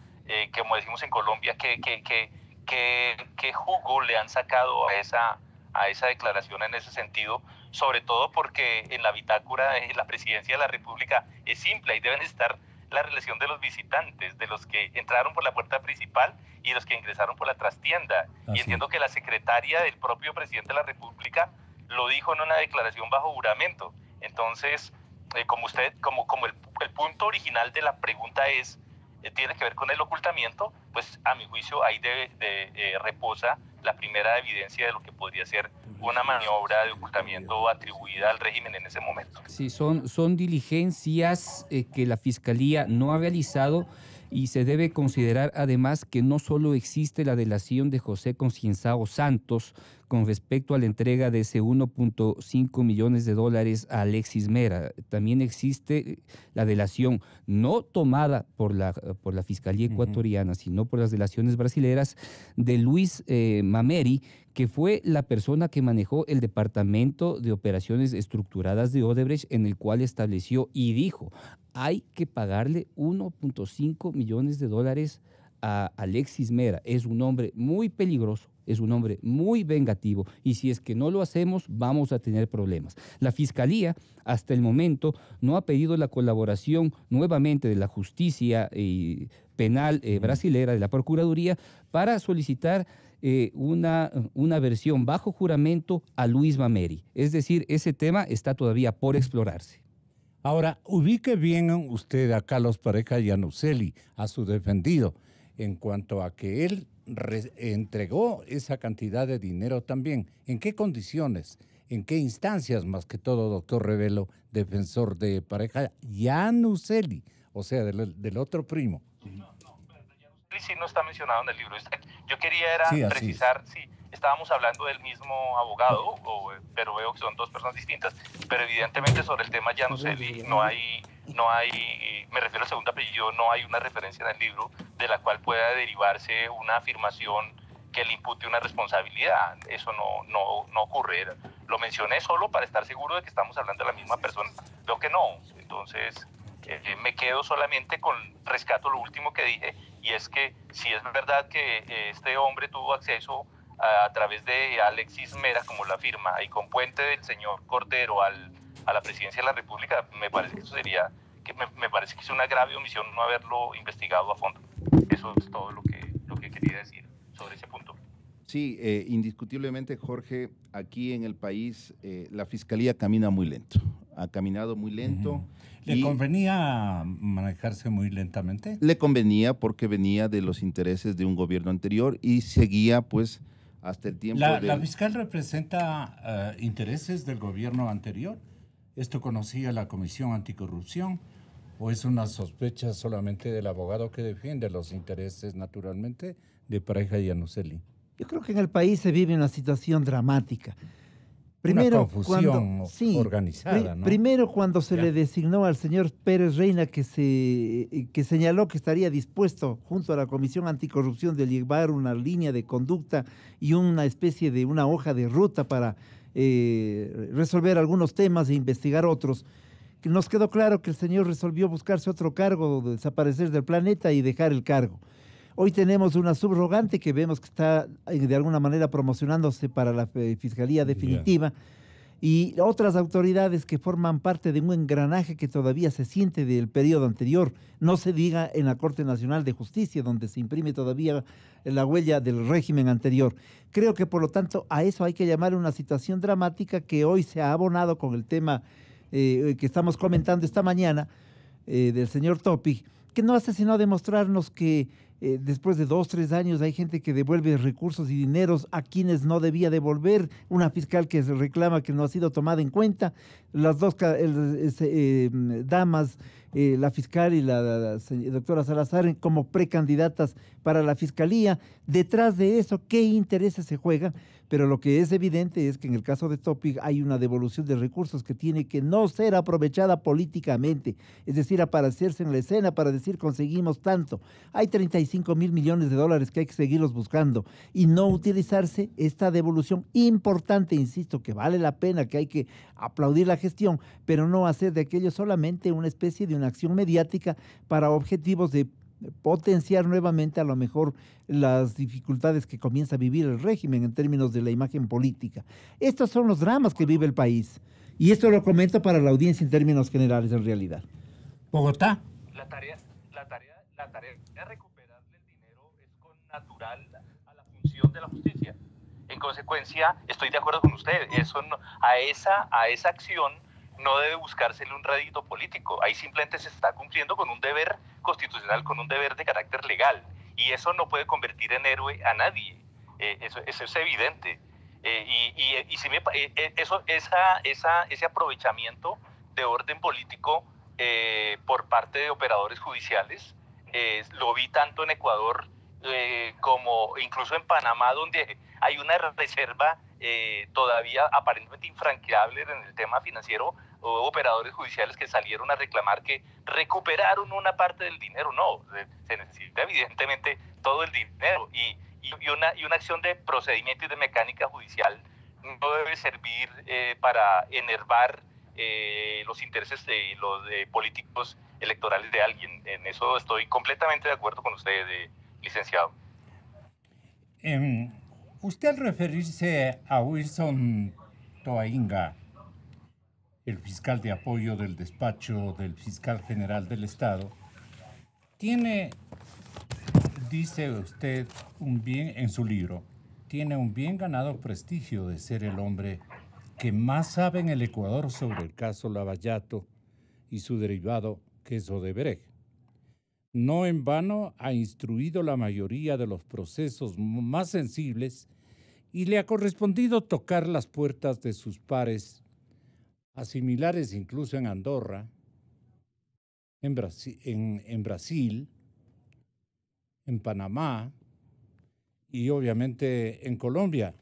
como decimos en Colombia, qué jugo le han sacado a esa declaración en ese sentido, sobre todo porque en la bitácora de la Presidencia de la República es simple, ahí deben estar la relación de los visitantes, de los que entraron por la puerta principal y los que ingresaron por la trastienda. Y entiendo que la secretaria del propio presidente de la República lo dijo en una declaración bajo juramento. Entonces, como el punto original de la pregunta tiene que ver con el ocultamiento, pues a mi juicio ahí reposa la primera evidencia de lo que podría ser una maniobra de ocultamiento atribuida al régimen en ese momento. Sí, son diligencias que la Fiscalía no ha realizado, y se debe considerar además que no solo existe la delación de José Concienzado Santos con respecto a la entrega de ese 1.5 millones de dólares a Alexis Mera, también existe la delación no tomada por la Fiscalía ecuatoriana, sino por las delaciones brasileras de Luis Mameri, que fue la persona que manejó el Departamento de Operaciones Estructuradas de Odebrecht, en el cual estableció y dijo: hay que pagarle 1.5 millones de dólares a Alexis Mera. Es un hombre muy peligroso, es un hombre muy vengativo, y si es que no lo hacemos, vamos a tener problemas. La Fiscalía, hasta el momento, no ha pedido la colaboración nuevamente de la justicia penal brasilera, de la Procuraduría, para solicitar una versión bajo juramento a Luis Mameri. Es decir, ese tema está todavía por explorarse. Ahora, ubique bien usted a Carlos Pareja Iannuzzelli, a su defendido, en cuanto a que él entregó esa cantidad de dinero también. ¿En qué condiciones? en qué instancias, más que todo, doctor Revelo, defensor de pareja, Yanuseli, o sea, del otro primo. Sí, no está mencionado en el libro. Yo quería era precisar si estábamos hablando del mismo abogado, pero veo que son dos personas distintas. Pero evidentemente sobre el tema Yanuseli no hay, me refiero al segundo apellido, no hay una referencia en el libro de la cual pueda derivarse una afirmación que le impute una responsabilidad. Eso no ocurre. Lo mencioné solo para estar seguro de que estamos hablando de la misma persona. Veo que no. Entonces me quedo solamente con rescato lo último que dije, y es que si es verdad que este hombre tuvo acceso a través de Alexis Mera, como la firma, y con puente del señor Cordero a la presidencia de la República, me parece que eso sería, me parece que es una grave omisión no haberlo investigado a fondo. Eso es todo lo que quería decir sobre ese punto. Sí, indiscutiblemente, Jorge, aquí en el país la Fiscalía camina muy lento. Ha caminado muy lento. ¿Le convenía manejarse muy lentamente? Le convenía porque venía de los intereses de un gobierno anterior y seguía, pues, hasta el tiempo ¿La fiscal representa intereses del gobierno anterior? ¿Esto conocía la Comisión Anticorrupción? ¿O es una sospecha solamente del abogado que defiende los intereses, naturalmente, de pareja Yanuseli? Yo creo que en el país se vive una situación dramática. Primero, una confusión organizada, ¿no? Primero, cuando se le designó al señor Pérez Reina, que señaló que estaría dispuesto, junto a la Comisión Anticorrupción, de llevar una línea de conducta y una especie de una hoja de ruta para resolver algunos temas e investigar otros. Que nos quedó claro que el señor resolvió buscarse otro cargo, desaparecer del planeta y dejar el cargo. Hoy tenemos una subrogante que vemos que está de alguna manera promocionándose para la Fiscalía Definitiva y otras autoridades que forman parte de un engranaje que todavía se siente del periodo anterior. No se diga en la Corte Nacional de Justicia, donde se imprime todavía la huella del régimen anterior. Creo que, por lo tanto, a eso hay que llamar una situación dramática que hoy se ha abonado con el tema que estamos comentando esta mañana del señor Topic, que no hace sino demostrarnos que después de 2, 3 años hay gente que devuelve recursos y dineros a quienes no debía devolver, una fiscal que se reclama que no ha sido tomada en cuenta, las dos damas, la fiscal y la doctora Salazar, como precandidatas para la fiscalía. Detrás de eso, ¿qué intereses se juegan? Pero lo que es evidente es que en el caso de Topic hay una devolución de recursos que tiene que no ser aprovechada políticamente, es decir, aparecerse en la escena para decir conseguimos tanto. Hay 35.000 millones de dólares que hay que seguirlos buscando y no utilizarse esta devolución importante, insisto, que vale la pena, que hay que aplaudir la gestión, pero no hacer de aquello solamente una especie de una acción mediática para objetivos de potenciar nuevamente a lo mejor las dificultades que comienza a vivir el régimen en términos de la imagen política. Estos son los dramas que vive el país. Y esto lo comento para la audiencia en términos generales en realidad. Bogotá. La tarea de recuperarle el dinero es connatural a la función de la justicia. En consecuencia, estoy de acuerdo con usted. A esa acción no debe buscársele un rédito político. Ahí simplemente se está cumpliendo con un deber constitucional, con un deber de carácter legal. Y eso no puede convertir en héroe a nadie. Eso es evidente. Ese aprovechamiento de orden político por parte de operadores judiciales, lo vi tanto en Ecuador como incluso en Panamá, donde hay una reserva todavía aparentemente infranqueable en el tema financiero. Operadores judiciales que salieron a reclamar que recuperaron una parte del dinero. No, se necesita evidentemente todo el dinero y una acción de procedimiento y de mecánica judicial no debe servir para enervar los intereses de los políticos electorales de alguien. En eso estoy completamente de acuerdo con usted, licenciado. Usted, al referirse a Wilson Toainga, el fiscal de apoyo del despacho del fiscal general del Estado, dice usted en su libro, tiene un bien ganado prestigio de ser el hombre que más sabe en el Ecuador sobre el caso Lavallato y su derivado queso de Brecht. No en vano ha instruido la mayoría de los procesos más sensibles y le ha correspondido tocar las puertas de sus pares, asimilares incluso en Andorra, en Brasil, en Panamá y obviamente en Colombia,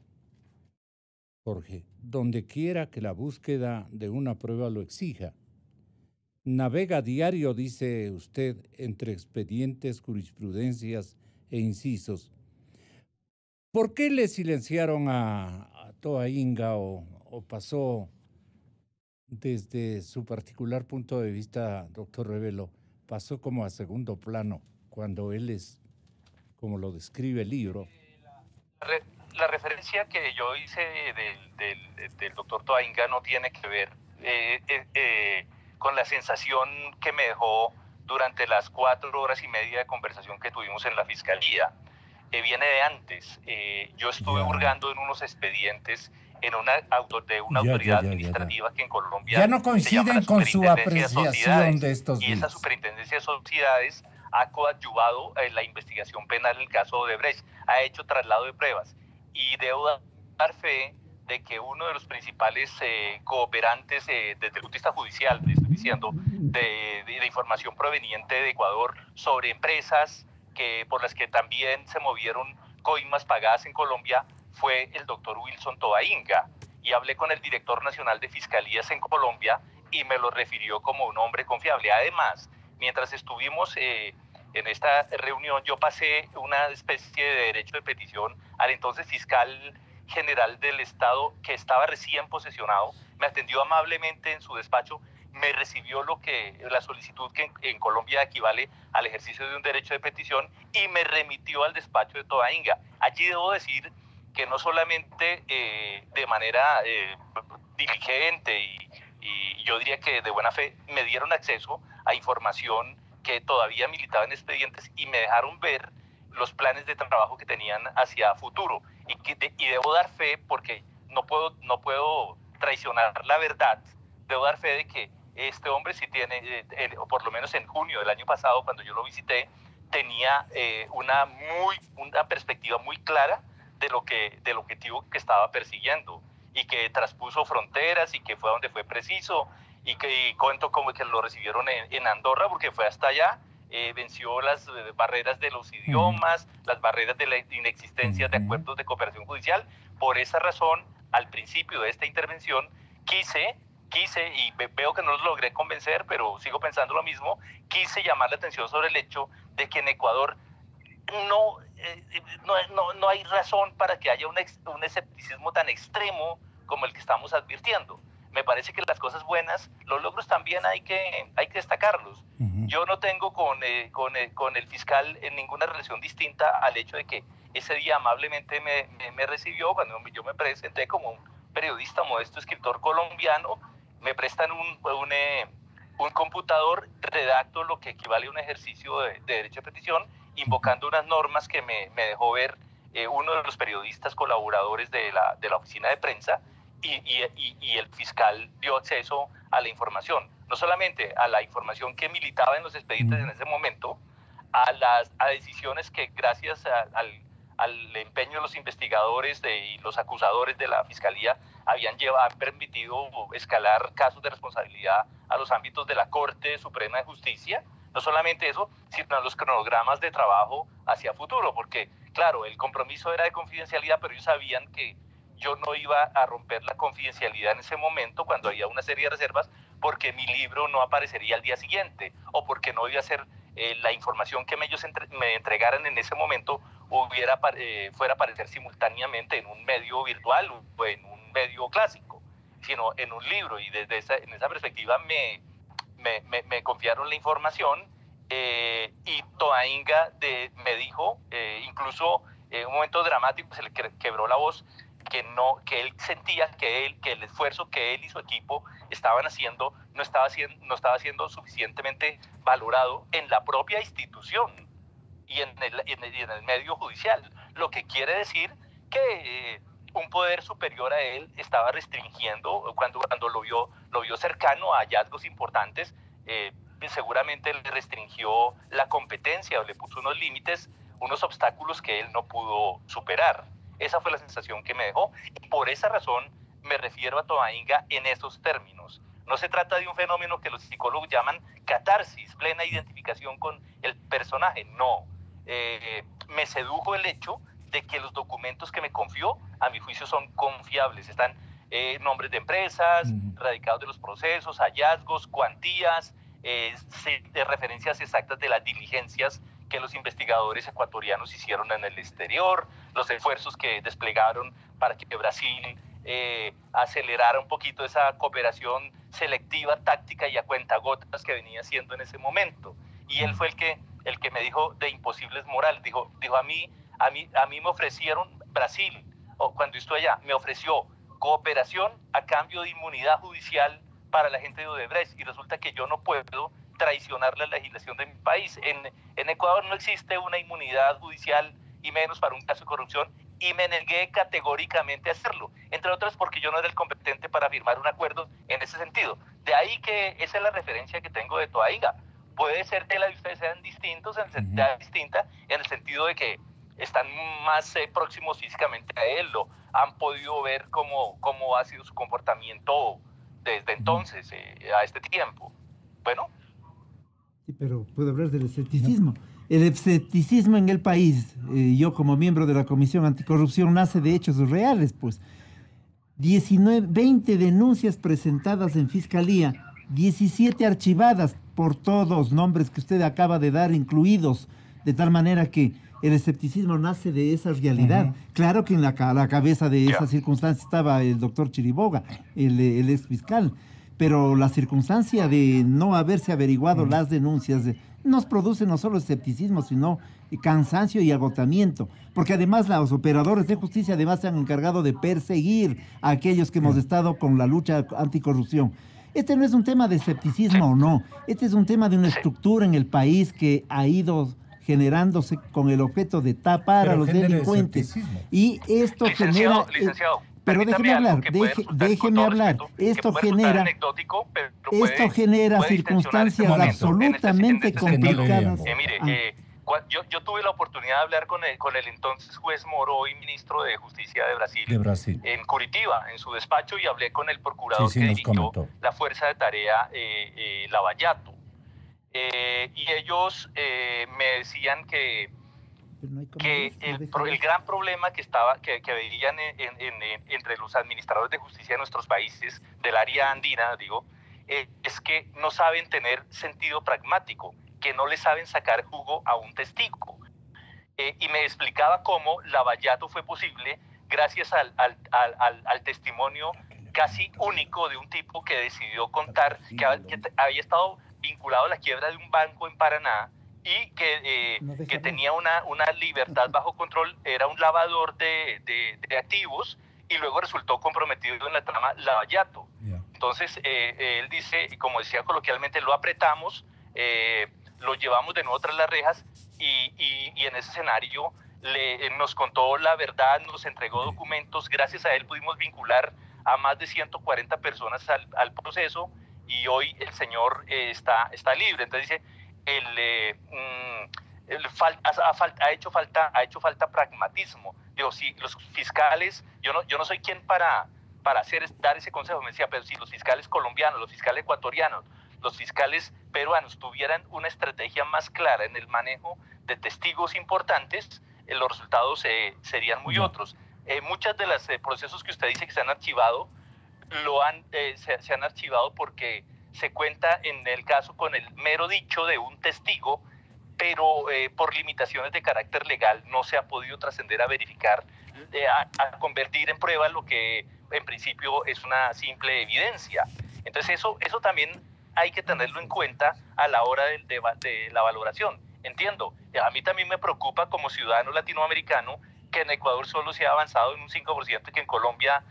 Jorge, donde quiera que la búsqueda de una prueba lo exija. Navega diario, dice usted, entre expedientes, jurisprudencias e incisos. ¿Por qué le silenciaron a Toainga o pasó desde su particular punto de vista, doctor Revelo, pasó como a segundo plano cuando él es, como lo describe el libro? La referencia que yo hice del doctor Toainga no tiene que ver con la sensación que me dejó durante las 4 horas y media de conversación que tuvimos en la fiscalía. Viene de antes. Yo estuve hurgando en unos expedientes de una autoridad administrativa que en Colombia ya no coinciden con su apreciación de estos días. Y esa superintendencia de sociedades ha coadyuvado la investigación penal en el caso de Odebrecht, ha hecho traslado de pruebas. Y debo dar fe de que uno de los principales cooperantes desde el punto de vista judicial, estoy diciendo, de información proveniente de Ecuador sobre empresas por las que también se movieron coimas pagadas en Colombia, fue el doctor Wilson Toainga. Y hablé con el director nacional de fiscalías en Colombia y me lo refirió como un hombre confiable. Además, mientras estuvimos en esta reunión, yo pasé una especie de derecho de petición al entonces fiscal general del Estado, que estaba recién posesionado, me atendió amablemente en su despacho, me recibió la solicitud que en Colombia equivale al ejercicio de un derecho de petición y me remitió al despacho de Toainga. Allí debo decir que no solamente de manera diligente y yo diría que de buena fe, me dieron acceso a información que todavía militaba en expedientes y me dejaron ver los planes de trabajo que tenían hacia futuro. Y debo dar fe, porque no puedo traicionar la verdad, debo dar fe de que este hombre sí tiene, o por lo menos en junio del año pasado, cuando yo lo visité, tenía una perspectiva muy clara del objetivo que estaba persiguiendo y que traspuso fronteras y que fue donde fue preciso y cuento como que lo recibieron en Andorra porque fue hasta allá, venció las barreras de los idiomas, las barreras de la inexistencia de acuerdos de cooperación judicial. Por esa razón, al principio de esta intervención, quise, y veo que no los logré convencer, pero sigo pensando lo mismo, quise llamar la atención sobre el hecho de que en Ecuador no hay razón para que haya un escepticismo tan extremo como el que estamos advirtiendo. Me parece que las cosas buenas, los logros también hay que destacarlos. Yo no tengo con el fiscal ninguna relación distinta al hecho de que ese día amablemente me recibió cuando yo me presenté como un periodista modesto, escritor colombiano. Me prestan un computador, redacto lo que equivale a un ejercicio de derecho de petición, invocando unas normas que me dejó ver uno de los periodistas colaboradores de la oficina de prensa, y el fiscal dio acceso a la información, no solamente a la información que militaba en los expedientes en ese momento, a decisiones que gracias al empeño de los investigadores y los acusadores de la fiscalía han permitido escalar casos de responsabilidad a los ámbitos de la Corte Suprema de Justicia. No solamente eso, sino los cronogramas de trabajo hacia futuro, porque claro, el compromiso era de confidencialidad, pero ellos sabían que yo no iba a romper la confidencialidad en ese momento cuando había una serie de reservas, porque mi libro no aparecería al día siguiente o porque no iba a ser la información que ellos me entregaran en ese momento fuera a aparecer simultáneamente en un medio virtual o en un medio clásico, sino en un libro. Y en esa perspectiva me confiaron la información y Toainga me dijo, incluso en un momento dramático se le quebró la voz, que él sentía que el esfuerzo que él y su equipo estaban haciendo no estaba siendo suficientemente valorado en la propia institución y en el medio judicial, lo que quiere decir que un poder superior a él estaba restringiendo, cuando lo vio cercano a hallazgos importantes, seguramente le restringió la competencia o le puso unos límites, unos obstáculos que él no pudo superar. Esa fue la sensación que me dejó, y por esa razón me refiero a Tobainga en esos términos. No se trata de un fenómeno que los psicólogos llaman catarsis, plena identificación con el personaje. No. Me sedujo el hecho de que los documentos que me confió, a mi juicio, son confiables. Están nombres de empresas, radicados de los procesos, hallazgos, cuantías, de referencias exactas de las diligencias que los investigadores ecuatorianos hicieron en el exterior, los esfuerzos que desplegaron para que Brasil acelerara un poquito esa cooperación selectiva, táctica y a cuentagotas que venía haciendo en ese momento. Y él fue el que me dijo de imposibles morales. Dijo a mí me ofrecieron Brasil, o cuando estuve allá, me ofreció cooperación a cambio de inmunidad judicial para la gente de Odebrecht, y resulta que yo no puedo traicionar la legislación de mi país. En Ecuador no existe una inmunidad judicial, y menos para un caso de corrupción, y me negué categóricamente a hacerlo, entre otras porque yo no era el competente para firmar un acuerdo en ese sentido. De ahí que esa es la referencia que tengo de Tobainga. Puede ser que las de ustedes sean distintos, distinta, en el sentido de que están más próximos físicamente a él, o han podido ver cómo ha sido su comportamiento desde entonces, a este tiempo. Bueno. Sí, pero puedo hablar del escepticismo. El escepticismo en el país, yo como miembro de la Comisión Anticorrupción, nace de hechos reales, pues. 20 denuncias presentadas en Fiscalía, 17 archivadas por todos, nombres que usted acaba de dar incluidos, de tal manera que el escepticismo nace de esa realidad. Claro que en la cabeza de esa circunstancia estaba el doctor Chiriboga, el ex fiscal, pero la circunstancia de no haberse averiguado las denuncias nos produce no solo escepticismo, sino cansancio y agotamiento, porque además los operadores de justicia además se han encargado de perseguir a aquellos que hemos estado con la lucha anticorrupción. Este no es un tema de escepticismo o no, este es un tema de una estructura en el país que ha ido generándose con el objeto de tapar a los delincuentes. Y esto genera... Pero déjeme hablar, esto genera circunstancias absolutamente complicadas. Yo tuve la oportunidad de hablar con el entonces juez Moro y ministro de Justicia de Brasil en Curitiba, en su despacho, y hablé con el procurador que dirigió la fuerza de tarea Lavallato. Y ellos me decían que el gran problema que veían entre los administradores de justicia de nuestros países, del área andina, es que no saben tener sentido pragmático, que no le saben sacar jugo a un testigo. Y me explicaba cómo Lavallato fue posible gracias al testimonio casi único de un tipo que decidió contar que había estado vinculado a la quiebra de un banco en Paraná, y que tenía una libertad bajo control, era un lavador de activos, y luego resultó comprometido en la trama Lavallato. Entonces, él dice, y como decía coloquialmente, lo apretamos, lo llevamos de nuevo tras las rejas, y en ese escenario nos contó la verdad, nos entregó documentos. Gracias a él pudimos vincular a más de 140 personas al proceso, y hoy el señor está libre. Entonces dice, ha hecho falta pragmatismo. Si los fiscales, yo no soy quien para dar ese consejo, me decía, pero si los fiscales colombianos, los fiscales ecuatorianos, los fiscales peruanos tuvieran una estrategia más clara en el manejo de testigos importantes, los resultados serían muy otros. Muchos de los procesos que usted dice que se han archivado, se han archivado porque se cuenta en el caso con el mero dicho de un testigo, pero por limitaciones de carácter legal no se ha podido trascender a verificar, a convertir en prueba lo que en principio es una simple evidencia. Entonces eso también hay que tenerlo en cuenta a la hora de la valoración. Entiendo, a mí también me preocupa como ciudadano latinoamericano que en Ecuador solo se ha avanzado en un 5% y que en Colombia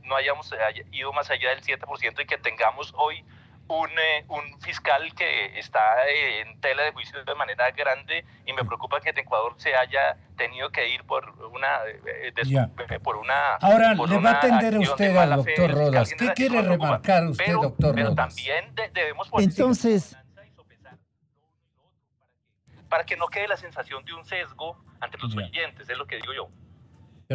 no hayamos ido más allá del 7%, y que tengamos hoy un fiscal que está en tela de juicio de manera grande, y me preocupa que en Ecuador se haya tenido que ir por una Ahora le va a atender usted al doctor Rodas. ¿Qué quiere remarcar usted, doctor Rodas? Pero también debemos entonces, para que no quede la sensación de un sesgo ante los oyentes, es lo que digo yo.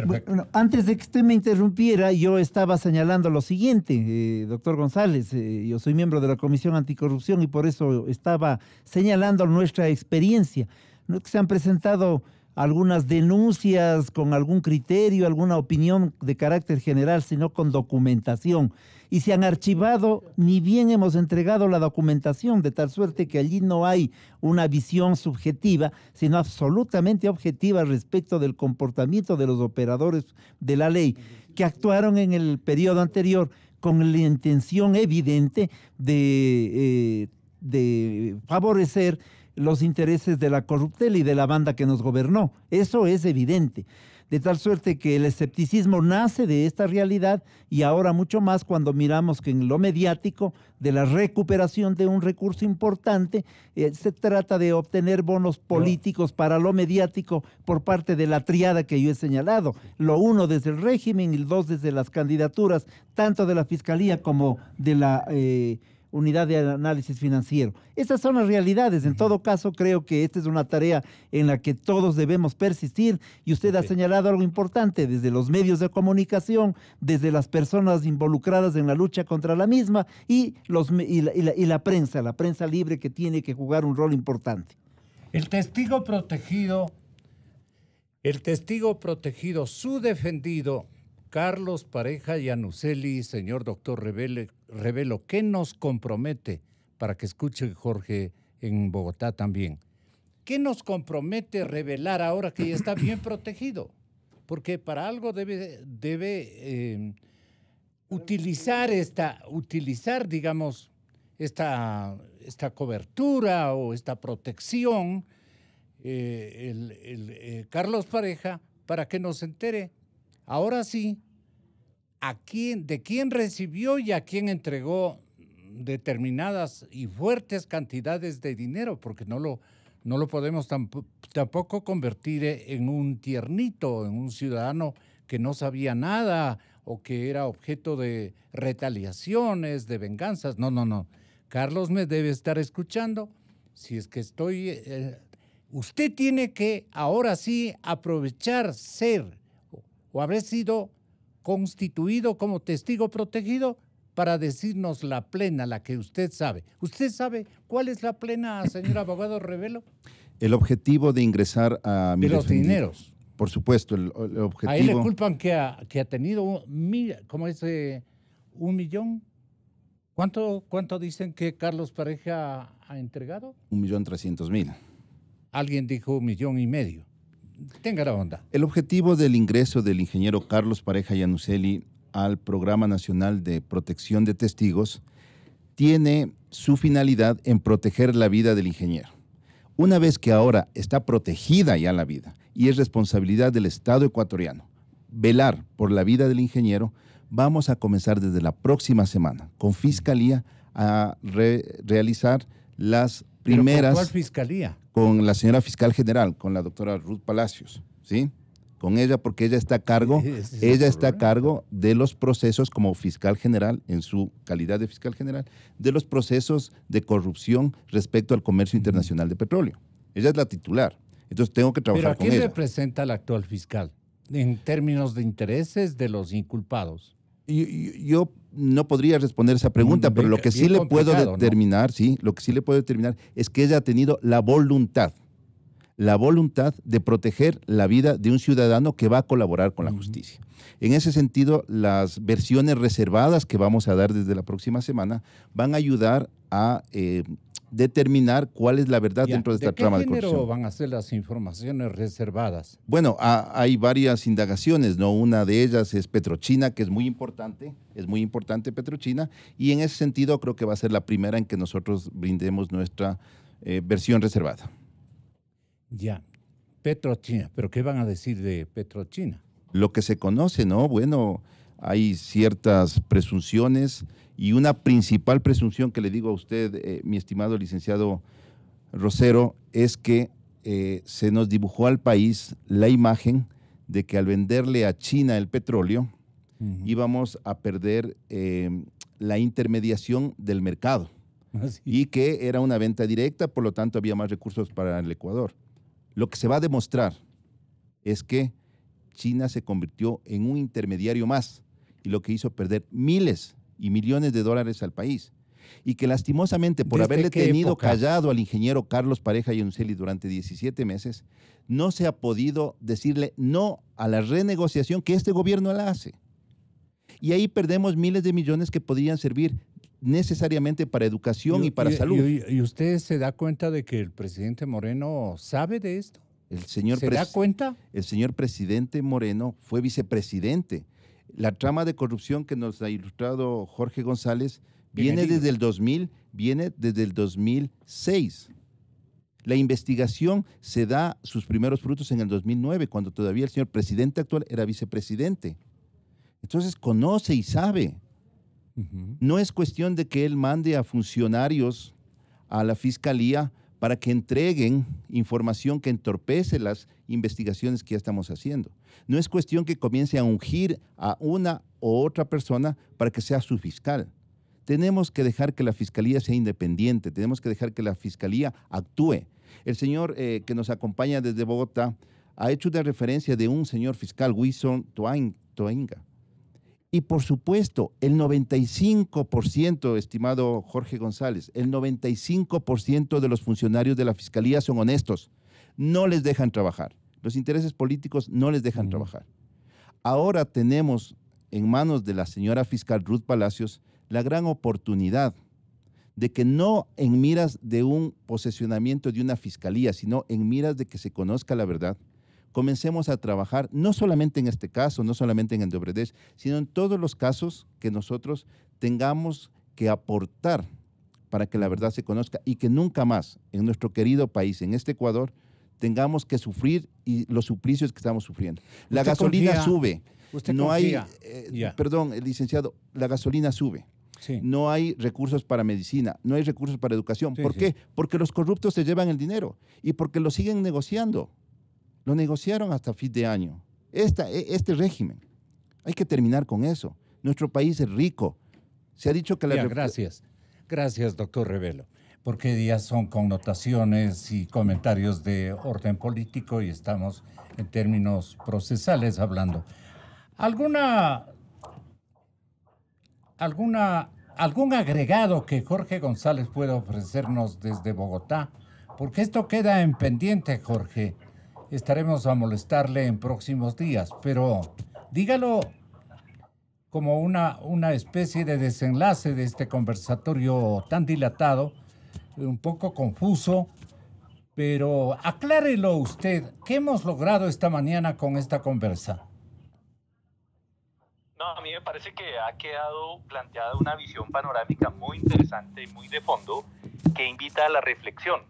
Bueno, antes de que usted me interrumpiera, yo estaba señalando lo siguiente, doctor González. Yo soy miembro de la Comisión Anticorrupción y por eso estaba señalando nuestra experiencia. No es que se han presentado algunas denuncias con algún criterio, alguna opinión de carácter general, sino con documentación. Y se han archivado, ni bien hemos entregado la documentación, de tal suerte que allí no hay una visión subjetiva, sino absolutamente objetiva respecto del comportamiento de los operadores de la ley, que actuaron en el periodo anterior con la intención evidente de favorecer los intereses de la corruptela y de la banda que nos gobernó. Eso es evidente. De tal suerte que el escepticismo nace de esta realidad y ahora mucho más cuando miramos que en lo mediático de la recuperación de un recurso importante se trata de obtener bonos políticos para lo mediático por parte de la triada que yo he señalado. Lo uno desde el régimen y el dos desde las candidaturas, tanto de la Fiscalía como de la Unidad de Análisis Financiero. Estas son las realidades. En todo caso, creo que esta es una tarea en la que todos debemos persistir y usted ha señalado algo importante, desde los medios de comunicación, desde las personas involucradas en la lucha contra la misma y la prensa libre, que tiene que jugar un rol importante. El testigo protegido, su defendido, Carlos Pareja Iannuzzelli, señor doctor Revelo, ¿qué nos compromete? Para que escuche Jorge en Bogotá también. ¿Qué nos compromete revelar ahora que ya está bien protegido? Porque para algo debe utilizar, digamos, esta cobertura o esta protección, Carlos Pareja, para que nos entere. Ahora sí, de quién recibió y a quién entregó determinadas y fuertes cantidades de dinero, porque no lo podemos tampoco convertir en un tiernito, en un ciudadano que no sabía nada o que era objeto de retaliaciones, de venganzas. No. Carlos me debe estar escuchando. Si es que usted tiene que ahora sí aprovechar o haber sido constituido como testigo protegido para decirnos la plena, la que usted sabe. ¿Usted sabe cuál es la plena, señor abogado Revelo? El objetivo de ingresar a mi los dineros. Por supuesto, el objetivo... A él le culpan que ha tenido, ¿cómo es? $1 millón. ¿Cuánto dicen que Carlos Pareja ha entregado? 1.300.000. Alguien dijo 1,5 millones. Tenga la onda. El objetivo del ingreso del ingeniero Carlos Pareja Iannuzzelli al Programa Nacional de Protección de Testigos tiene su finalidad en proteger la vida del ingeniero. Una vez que ahora está protegida ya la vida y es responsabilidad del Estado ecuatoriano velar por la vida del ingeniero, vamos a comenzar desde la próxima semana con Fiscalía a realizar las primeras... ¿Cuál fiscalía? Con la señora fiscal general, con la doctora Ruth Palacios, ¿sí? Con ella, porque ella está a cargo, de los procesos como fiscal general, en su calidad de fiscal general, de los procesos de corrupción respecto al comercio internacional de petróleo. Ella es la titular, entonces tengo que trabajar con ella. ¿Pero a quién representa la actual fiscal en términos de intereses de los inculpados? Yo no podría responder esa pregunta, pero lo que sí le puedo determinar, ¿no? Lo que sí le puedo determinar es que ella ha tenido la voluntad de proteger la vida de un ciudadano que va a colaborar con la justicia. En ese sentido, las versiones reservadas que vamos a dar desde la próxima semana van a ayudar a determinar cuál es la verdad dentro de esta trama de corrupción. ¿De qué género van a ser las informaciones reservadas? Bueno, hay varias indagaciones, ¿no? Una de ellas es Petrochina, que es muy importante Petrochina, y en ese sentido creo que va a ser la primera en que nosotros brindemos nuestra versión reservada. Ya, Petrochina, ¿pero qué van a decir de Petrochina? Lo que se conoce, ¿no? Bueno, hay ciertas presunciones y una principal presunción que le digo a usted, mi estimado licenciado Rosero, es que se nos dibujó al país la imagen de que al venderle a China el petróleo íbamos a perder la intermediación del mercado y que era una venta directa, por lo tanto había más recursos para el Ecuador. Lo que se va a demostrar es que China se convirtió en un intermediario más y lo que hizo perder miles y millones de dólares al país. Y que lastimosamente por haberle tenido callado al ingeniero Carlos Pareja Yoncelli durante 17 meses, no se ha podido decirle no a la renegociación que este gobierno la hace. Y ahí perdemos miles de millones que podrían servir necesariamente para educación y para salud. ¿Y usted se da cuenta de que el presidente Moreno sabe de esto? ¿Se da cuenta? El señor presidente Moreno fue vicepresidente. La trama de corrupción que nos ha ilustrado Jorge González viene desde el 2000, viene desde el 2006. La investigación se da sus primeros frutos en el 2009, cuando todavía el señor presidente actual era vicepresidente. Entonces conoce y sabe. No es cuestión de que él mande a funcionarios a la fiscalía para que entreguen información que entorpece las investigaciones que ya estamos haciendo. No es cuestión que comience a ungir a una u otra persona para que sea su fiscal. Tenemos que dejar que la fiscalía sea independiente, tenemos que dejar que la fiscalía actúe. El señor que nos acompaña desde Bogotá ha hecho una referencia de un señor fiscal, Wilson Toinga. Y por supuesto, el 95%, estimado Jorge González, el 95% de los funcionarios de la Fiscalía son honestos. No les dejan trabajar. Los intereses políticos no les dejan trabajar. Ahora tenemos en manos de la señora fiscal Ruth Palacios la gran oportunidad de que no en miras de un posesionamiento de una fiscalía, sino en miras de que se conozca la verdad, comencemos a trabajar no solamente en este caso, no solamente en el de Odebrecht, sino en todos los casos que nosotros tengamos que aportar para que la verdad se conozca y que nunca más en nuestro querido país, en este Ecuador, tengamos que sufrir y los suplicios que estamos sufriendo. La gasolina sube. No hay, perdón, licenciado, la gasolina sube. Sí. No hay recursos para medicina, no hay recursos para educación. ¿Por qué? Porque los corruptos se llevan el dinero y porque lo siguen negociando. Lo negociaron hasta fin de año. Este régimen, hay que terminar con eso. Nuestro país es rico. Se ha dicho que la... Gracias. Gracias, doctor Revelo. Porque ya son connotaciones y comentarios de orden político y estamos en términos procesales hablando. ¿Algún agregado que Jorge González pueda ofrecernos desde Bogotá? Porque esto queda en pendiente, Jorge. Estaremos a molestarle en próximos días, pero dígalo como una especie de desenlace de este conversatorio tan dilatado, un poco confuso, pero aclárelo usted. ¿Qué hemos logrado esta mañana con esta conversa? No, a mí me parece que ha quedado planteada una visión panorámica muy interesante y muy de fondo que invita a la reflexión.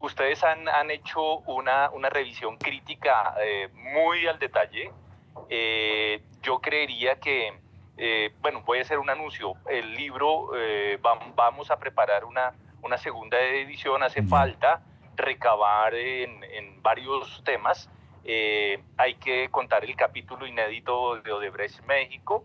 Ustedes han hecho una revisión crítica muy al detalle. Yo creería que, bueno, voy a hacer un anuncio. El libro, vamos a preparar una segunda edición. Hace falta recabar en varios temas. Hay que contar el capítulo inédito de Odebrecht México.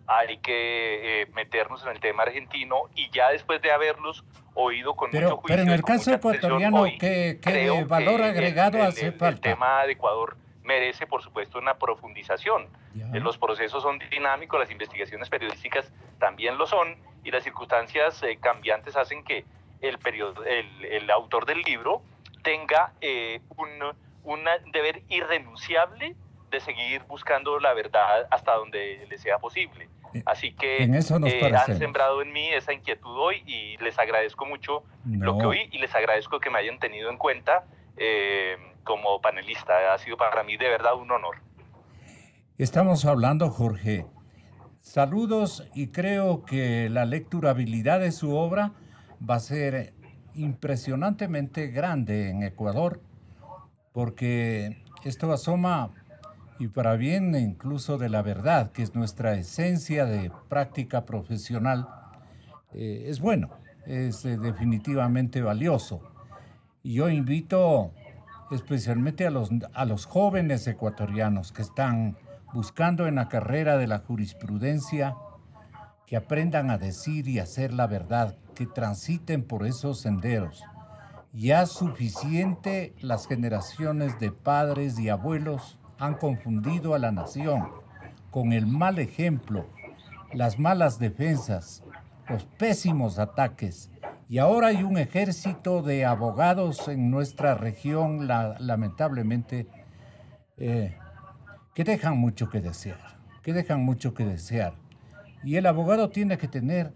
Hay que meternos en el tema argentino y ya después de haberlos oído con mucho juicio. Pero en el caso ecuatoriano, ¿qué valor agregado hace falta? El tema de Ecuador merece, por supuesto, una profundización. Los procesos son dinámicos, las investigaciones periodísticas también lo son, y las circunstancias cambiantes hacen que el autor del libro tenga un deber irrenunciable de seguir buscando la verdad hasta donde le sea posible. Así que han sembrado en mí esa inquietud hoy y les agradezco mucho lo que oí y les agradezco que me hayan tenido en cuenta como panelista. Ha sido para mí de verdad un honor. Estamos hablando, Jorge. Saludos y creo que la lecturabilidad de su obra va a ser impresionantemente grande en Ecuador, porque esto asoma, y para bien incluso de la verdad, que es nuestra esencia de práctica profesional, es bueno, es definitivamente valioso. Y yo invito especialmente a los jóvenes ecuatorianos que están buscando en la carrera de la jurisprudencia, que aprendan a decir y hacer la verdad, que transiten por esos senderos. Ya suficiente las generaciones de padres y abuelos han confundido a la nación con el mal ejemplo, las malas defensas, los pésimos ataques. Y ahora hay un ejército de abogados en nuestra región, lamentablemente, que dejan mucho que desear, Y el abogado tiene que tener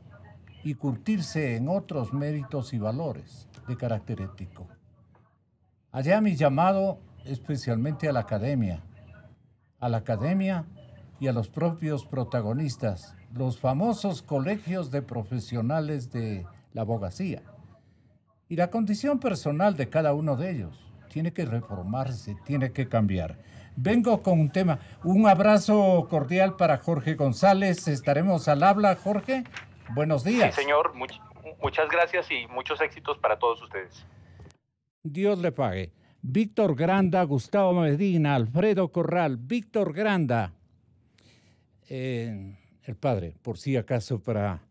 y curtirse en otros méritos y valores de carácter ético. Allá mi llamado especialmente a la academia y a los propios protagonistas, los famosos colegios de profesionales de la abogacía. Y la condición personal de cada uno de ellos tiene que reformarse, tiene que cambiar. Vengo con un tema. Un abrazo cordial para Jorge González. Estaremos al habla, Jorge. Buenos días. Sí, señor. Muchas gracias y muchos éxitos para todos ustedes. Dios le pague. Víctor Granda, Gustavo Medina, Alfredo Corral. Víctor Granda, el padre, por si acaso para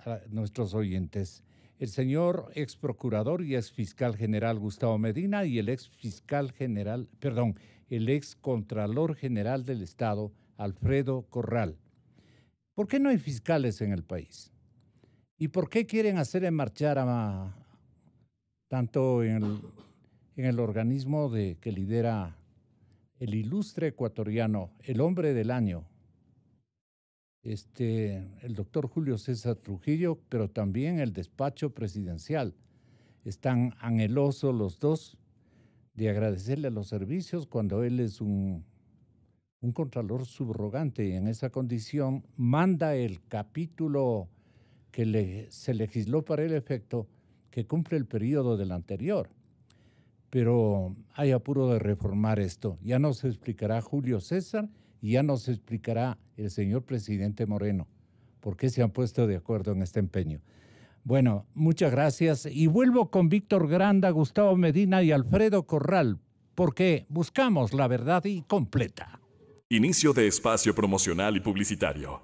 a nuestros oyentes. El señor ex procurador y ex fiscal general Gustavo Medina y el ex contralor general del Estado, Alfredo Corral. ¿Por qué no hay fiscales en el país? ¿Y por qué quieren hacer marchar tanto en el organismo que lidera el ilustre ecuatoriano, el hombre del año, el doctor Julio César Trujillo, pero también el despacho presidencial? Están anhelosos los dos de agradecerle los servicios cuando él es un contralor subrogante y en esa condición manda el capítulo que se legisló para el efecto que cumple el periodo del anterior. Pero hay apuro de reformar esto. Ya nos explicará Julio César y ya nos explicará el señor presidente Moreno por qué se han puesto de acuerdo en este empeño. Bueno, muchas gracias. Y vuelvo con Víctor Granda, Gustavo Medina y Alfredo Corral, porque buscamos la verdad y completa. Inicio de espacio promocional y publicitario.